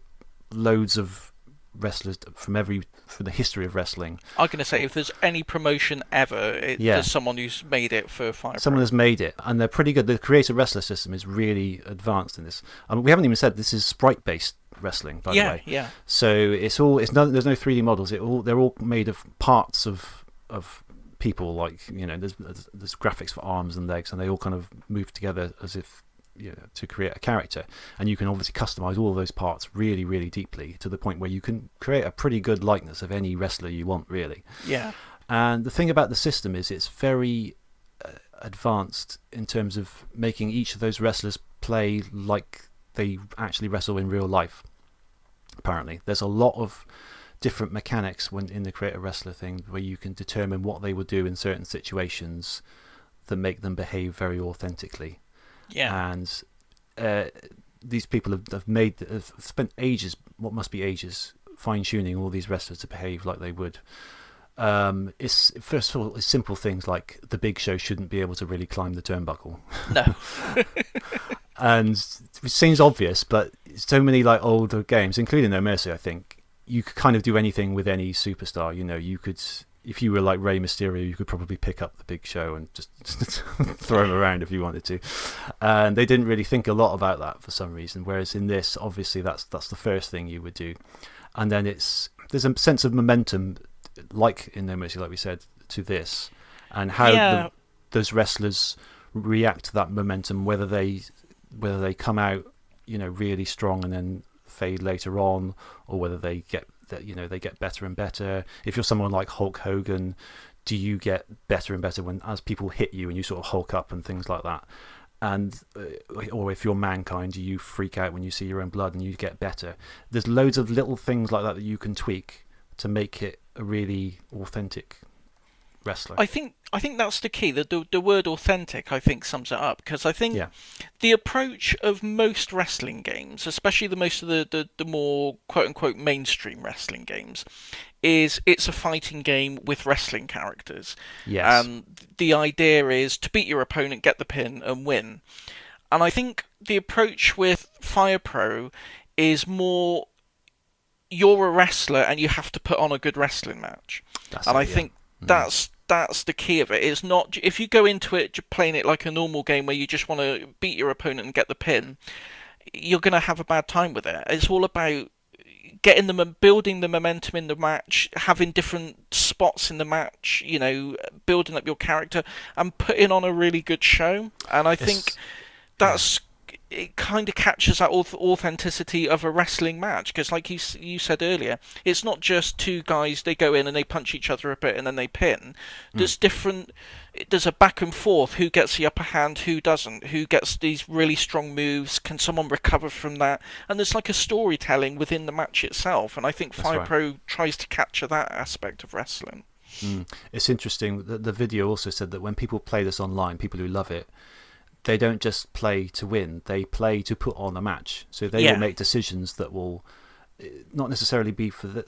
loads of wrestlers from the history of wrestling. I'm going to say, if there's any promotion ever, there's someone who's made it for Fire Pro. Someone has made it, and they're pretty good. The creator wrestler system is really advanced in this. I mean, we haven't even said this is sprite-based wrestling, by the way. Yeah. So there's no 3D models. They're all made of parts of people. Like, there's graphics for arms and legs, and they all kind of move together as if to create a character. And you can obviously customize all of those parts really, really deeply to the point where you can create a pretty good likeness of any wrestler you want, really. Yeah. And the thing about the system is it's very advanced in terms of making each of those wrestlers play like they actually wrestle in real life. Apparently, there's a lot of different mechanics when in the create a wrestler thing where you can determine what they would do in certain situations that make them behave very authentically. Yeah. And these people have spent ages, what must be ages, fine-tuning all these wrestlers to behave like they would. It's first of all, it's simple things like the Big Show shouldn't be able to really climb the turnbuckle. No. And it seems obvious, but so many like older games, including No Mercy, I think you could kind of do anything with any superstar. You could, if you were like Rey Mysterio, you could probably pick up the Big Show and just throw him around if you wanted to. And they didn't really think a lot about that for some reason. Whereas in this, obviously, that's the first thing you would do. And then there's a sense of momentum, like in No Mercy, like we said, to this, and how those wrestlers react to that momentum, whether they come out, really strong and then fade later on, or whether they get better and better. If you're someone like Hulk Hogan, do you get better and better as people hit you and you sort of hulk up and things like that? And or if you're Mankind, do you freak out when you see your own blood and you get better? There's loads of little things like that you can tweak to make it a really authentic wrestler. I think that's the key. The word authentic, I think, sums it up, because I think the approach of most wrestling games, especially most of the more quote unquote mainstream wrestling games, is it's a fighting game with wrestling characters. Yes. And the idea is to beat your opponent, get the pin, and win. And I think the approach with Fire Pro is more, you're a wrestler and you have to put on a good wrestling match. I think that's the key of it. It's not, if you go into it playing it like a normal game where you just want to beat your opponent and get the pin, you're going to have a bad time with it. It's all about building the momentum in the match, having different spots in the match, building up your character and putting on a really good show. And I think it kind of captures that authenticity of a wrestling match, because like you said earlier, it's not just two guys, they go in and they punch each other a bit and then they pin. There's there's a back and forth, who gets the upper hand, who doesn't, who gets these really strong moves, can someone recover from that, and there's like a storytelling within the match itself, and I think Fire Pro tries to capture that aspect of wrestling. It's interesting that the video also said that when people play this online, people who love it, they don't just play to win; they play to put on a match. So they will make decisions that will not necessarily be for the,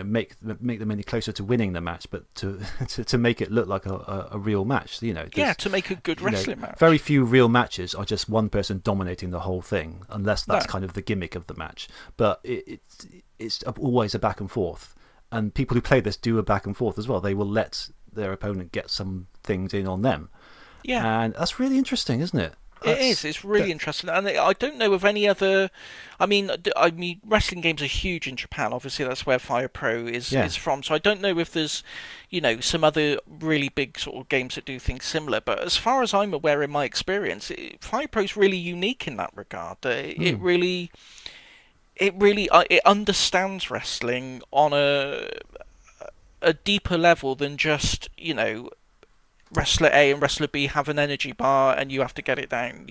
make them any closer to winning the match, but to make it look like a real match. To make a good wrestling match. Very few real matches are just one person dominating the whole thing, unless that's kind of the gimmick of the match. But it's always a back and forth, and people who play this do a back and forth as well. They will let their opponent get some things in on them. Yeah, and that's really interesting, isn't it? It is. It's really interesting, and I don't know of any other. I mean, wrestling games are huge in Japan. Obviously, that's where Fire Pro is from. So I don't know if there's, some other really big sort of games that do things similar. But as far as I'm aware, in my experience, Fire Pro is really unique in that regard. It really understands wrestling on a deeper level than just Wrestler A and Wrestler B have an energy bar and you have to get it down.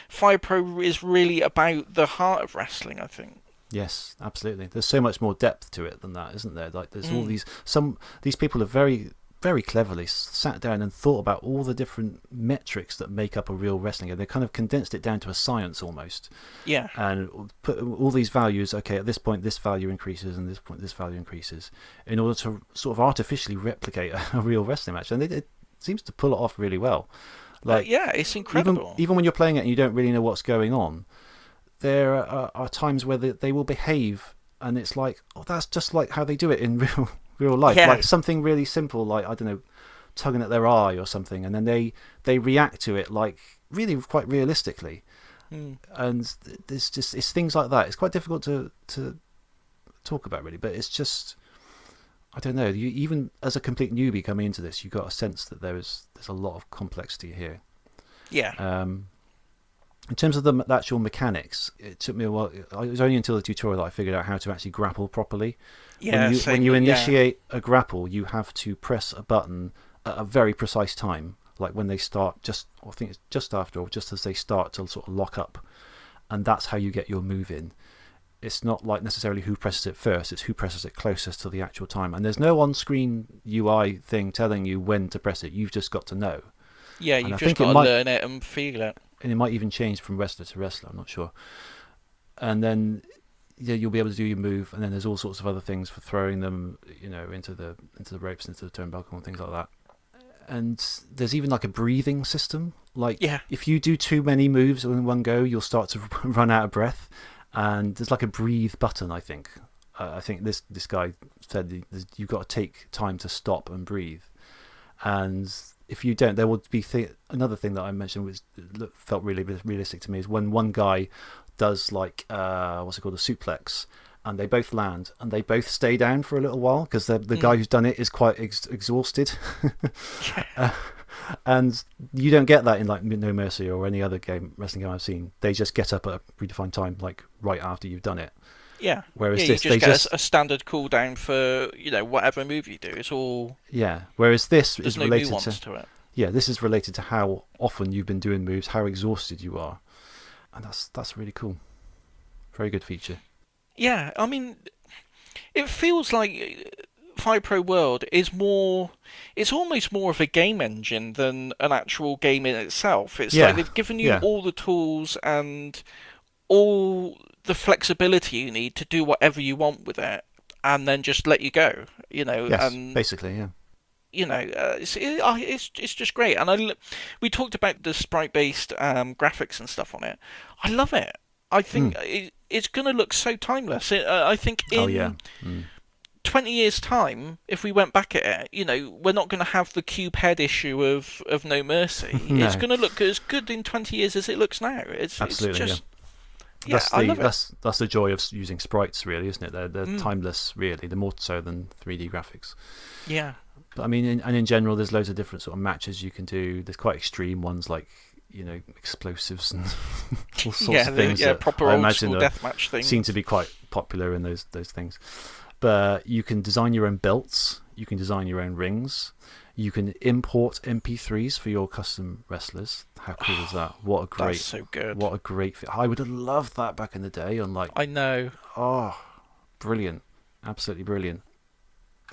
Fire Pro is really about the heart of wrestling, I think. Yes, absolutely. There's so much more depth to it than that, isn't there? Like there's all these people have very, very cleverly sat down and thought about all the different metrics that make up a real wrestling game. They kind of condensed it down to a science almost. Yeah. And put all these values, okay, at this point this value increases and this point this value increases, in order to sort of artificially replicate a real wrestling match. And it seems to pull it off really well. It's incredible. Even when you're playing it and you don't really know what's going on, there are times where they will behave, and it's like, that's just like how they do it in real life. Like something really simple, like, I don't know, tugging at their eye or something, and then they react to it like really quite realistically. And it's things like that. It's quite difficult to talk about, really, but it's just, I don't know. Even as a complete newbie coming into this, you got a sense that there's a lot of complexity here. Yeah. In terms of the actual mechanics, it took me a while. It was only until the tutorial that I figured out how to actually grapple properly. Yeah. When you initiate a grapple, you have to press a button at a very precise time, like when they start, I think it's just after or just as they start to sort of lock up, and that's how you get your move in. It's not like necessarily who presses it first, it's who presses it closest to the actual time. And there's no on-screen UI thing telling you when to press it. You've just got to know. Yeah, you've just got to learn it and feel it. And it might even change from wrestler to wrestler, I'm not sure. And then you'll be able to do your move, and then there's all sorts of other things for throwing them, into the ropes, into the turnbuckle and things like that. And there's even like a breathing system. Like if you do too many moves in one go, you'll start to run out of breath. And there's like a breathe button, I think. I think this guy said you've got to take time to stop and breathe. And if you don't, there will be another thing that I mentioned, which felt really realistic to me, is when one guy does like, what's it called, a suplex, and they both land, and they both stay down for a little while, because the guy who's done it is quite exhausted. And you don't get that in like No Mercy or any other wrestling game I've seen. They just get up at a predefined time, like right after you've done it. Yeah. Whereas you just get a standard cooldown for whatever move you do. It's all. Yeah. Whereas this is related no nuance to it. Yeah, this is related to how often you've been doing moves, how exhausted you are, and that's really cool. Very good feature. Yeah, I mean, it feels like Fire Pro World is more. It's almost more of a game engine than an actual game in itself. It's like they've given you all the tools and all the flexibility you need to do whatever you want with it, and then just let you go. Yes, and basically, yeah. It's just great. And we talked about the sprite-based graphics and stuff on it. I love it. I think it's going to look so timeless. I think in 20 years' time, if we went back at it, we're not going to have the cube head issue of No Mercy. No. It's going to look as good in 20 years as it looks now. Absolutely, it's just... Yeah, that's the joy of using sprites, really, isn't it? They're timeless, really. They're more so than 3D graphics. Yeah. But I mean, in general, there's loads of different sort of matches you can do. There's quite extreme ones like explosives and all sorts of things. Yeah, proper old school deathmatch things seem to be quite popular in those things. But you can design your own belts. You can design your own rings. You can import MP3s for your custom wrestlers. How cool is that? That's so good. What a great fit. I would have loved that back in the day. I know. Oh, brilliant. Absolutely brilliant.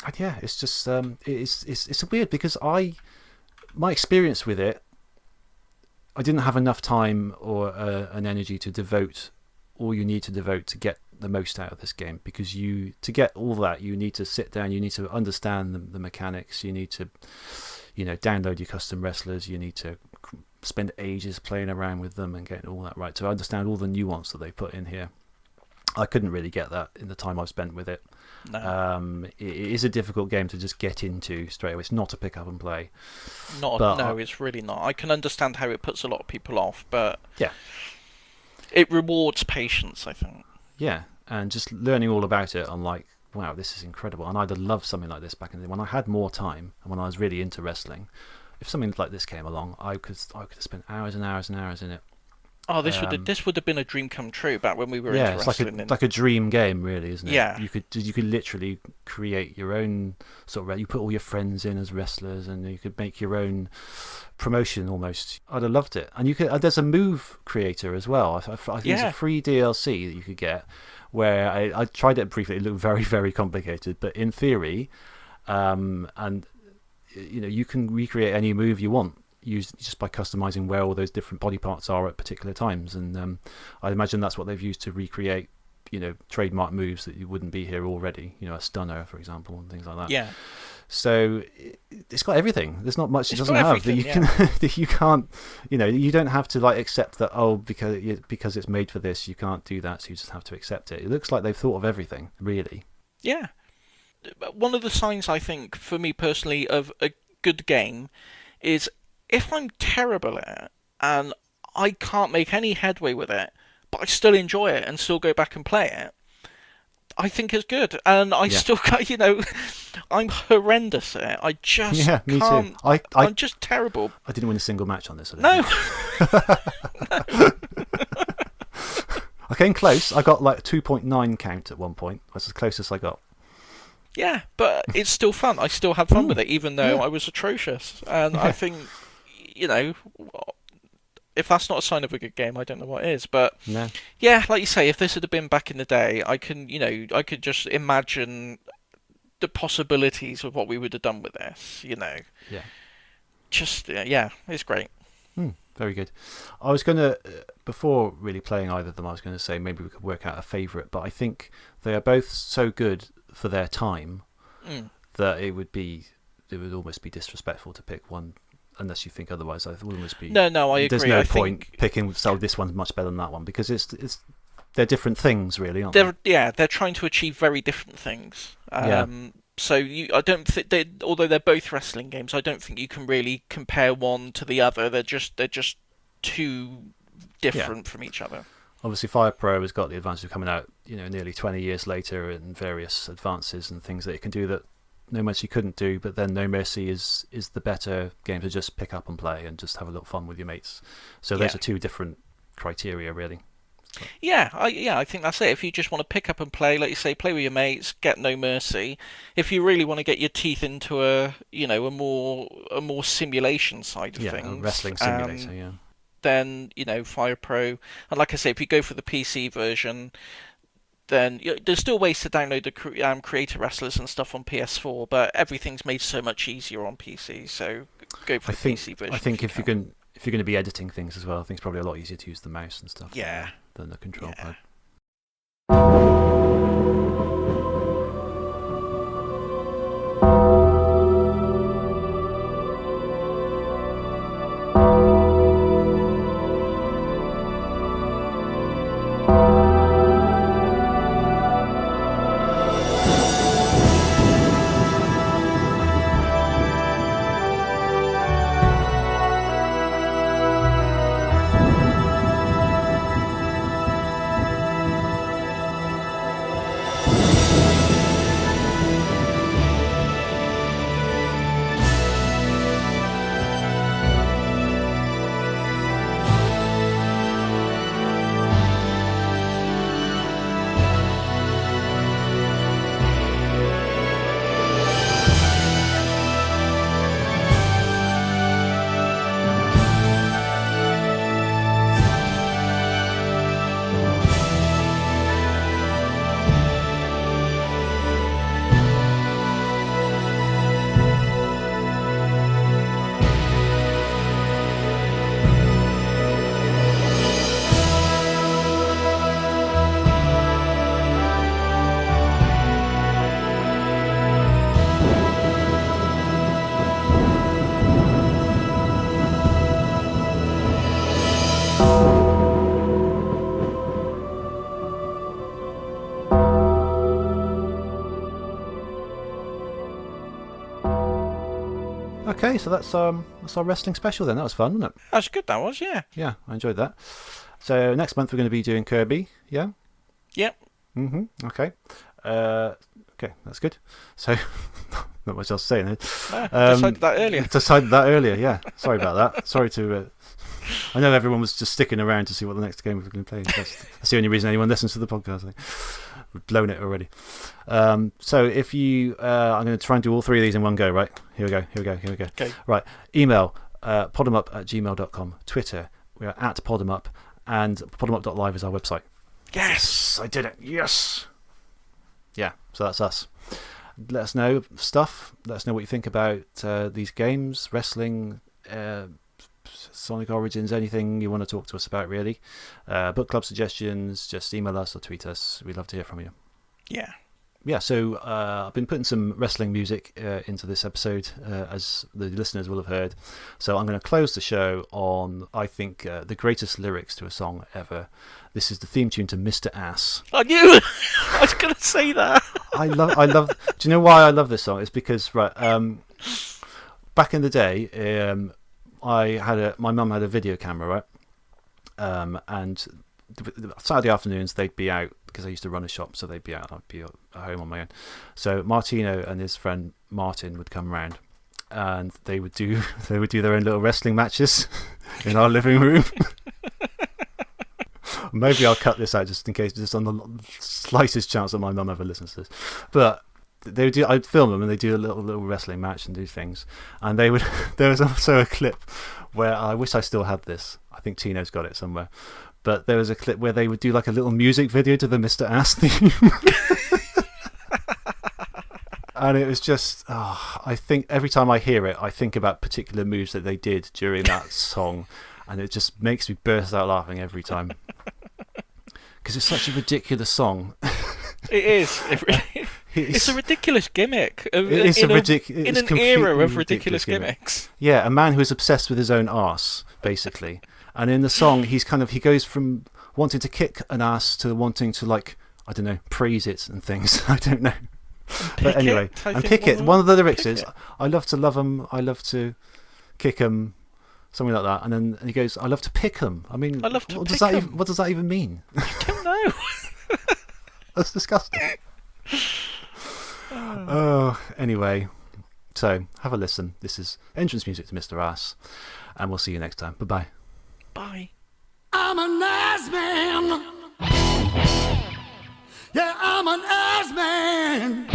And yeah, it's just it's weird because my experience with it I didn't have enough time or an energy to devote all you need to devote to get the most out of this game, because to get all that you need to sit down, you need to understand the mechanics, you need to download your custom wrestlers, you need to spend ages playing around with them and getting all that right to understand all the nuance that they put in here. I couldn't really get that in the time I've spent with it. No. It is a difficult game to just get into straight away. It's not a pick up and play. No, it's really not. I can understand how it puts a lot of people off, but yeah, it rewards patience, I think. Yeah, and just learning all about it, I'm like, wow, this is incredible. And I'd have loved something like this back in the day when I had more time and when I was really into wrestling. If something like this came along, I could have spent hours and hours and hours in it. Oh, this would have been a dream come true back when we were into wrestling. It's like a dream game, really, isn't it? Yeah. You could literally create your own sort of. You put all your friends in as wrestlers, and you could make your own promotion almost. I'd have loved it. And you could. There's a move creator as well. I think there's a free DLC that you could get. Where I tried it briefly. It looked very, very complicated, but in theory, and you can recreate any move you want. Just by customizing where all those different body parts are at particular times, and I imagine that's what they've used to recreate, trademark moves that you wouldn't be here already. A stunner, for example, and things like that. Yeah. So it's got everything. There's not much it doesn't have that you can. That you can't. You don't have to accept that. Because it's made for this, you can't do that. So you just have to accept it. It looks like they've thought of everything, really. Yeah. One of the signs, I think, for me personally, of a good game is if I'm terrible at it and I can't make any headway with it, but I still enjoy it and still go back and play it, I think it's good. And I still got, I'm horrendous at it. I just me can't. Too. I'm just terrible. I didn't win a single match on this. No. I came close. I got 2.9 count at one point. That's as close as I got. Yeah, but it's still fun. I still had fun with it, even though I was atrocious. And I think, if that's not a sign of a good game, I don't know what is. But yeah, like you say, if this had been back in the day, I could just imagine the possibilities of what we would have done with this. Yeah. Just it's great. Very good. I was going to, before really playing either of them, I was going to say maybe we could work out a favourite, but I think they are both so good for their time that it would almost be disrespectful to pick one. Unless you think otherwise, it would almost be. No, I agree. There's no point picking. So this one's much better than that one because they're different things, really, aren't they? Yeah, they're trying to achieve very different things. So I don't think although they're both wrestling games, I don't think you can really compare one to the other. They're just too different from each other. Obviously, Fire Pro has got the advantage of coming out, nearly 20 years later, and various advances and things that it can do that No Mercy couldn't do. But then No Mercy is the better game to just pick up and play and just have a little fun with your mates. So those are two different criteria, really. So. Yeah, I think that's it. If you just want to pick up and play, like you say, play with your mates, get No Mercy. If you really want to get your teeth into a more simulation side of things, a wrestling simulator, then Fire Pro. And like I say, if you go for the PC version, then there's still ways to download the creator wrestlers and stuff on PS4, but everything's made so much easier on PC. So go for the PC version. I think if you're going to be editing things as well, I think it's probably a lot easier to use the mouse and stuff. Than the control pad. Okay, so that's our wrestling special then. That was fun, wasn't it? That's good, that was, yeah. Yeah, I enjoyed that. So next month we're going to be doing Kirby, yeah? Yep. Okay. Okay, that's good. So, not much else to say then. Decided that earlier. Decided that earlier, yeah. Sorry about that. Sorry to... I know everyone was just sticking around to see what the next game we were going to play. That's the only reason anyone listens to the podcast, I think. We've blown it already. So if you... I'm going to try and do all three of these in one go, right? Here we go. Okay. Right. Email, podemup@gmail.com. Twitter, we are at podemup. And podemup.live is our website. Yes! I did it. Yes! Yeah, so that's us. Let us know stuff. Let us know what you think about these games, wrestling, Sonic Origins, anything you want to talk to us about, really. Book club suggestions, just email us or tweet us. We'd love to hear from you. Yeah. Yeah, so I've been putting some wrestling music into this episode, as the listeners will have heard. So I'm going to close the show on, I think, the greatest lyrics to a song ever. This is the theme tune to Mr. Ass. I knew it! I was going to say that. I love. Do you know why I love this song? It's because back in the day, my mum had a video camera, right? And Saturday afternoons they'd be out because I used to run a shop, so they'd be out. I'd be at home on my own. So Martino and his friend Martin would come round, and they would do their own little wrestling matches in our living room. Maybe I'll cut this out just in case, just on the slightest chance that my mum ever listens to this. But they would I'd film them and they do a little wrestling match and do things. And there was also a clip where I wish I still had this. I think Tino's got it somewhere. But there was a clip where they would do like a little music video to the Mr. Ass theme. And it was just, I think every time I hear it, I think about particular moves that they did during that song. And it just makes me burst out laughing every time. Because it's such a ridiculous song. It is. It's a ridiculous gimmick. In an era of ridiculous gimmicks. Yeah, a man who is obsessed with his own arse, basically. And in the song, he goes from wanting to kick an ass to wanting to, like, I don't know, praise it and things. I don't know. But anyway, and pick it. One of the lyrics is, I love to love 'em, I love to kick 'em. Something like that, and then he goes, "I love to pick 'em." I mean, what does that even mean? I don't know. That's disgusting. Anyway, so have a listen. This is entrance music to Mr. Ass, and we'll see you next time. Bye-bye. Bye. I'm an ass man. Yeah, I'm an ass man.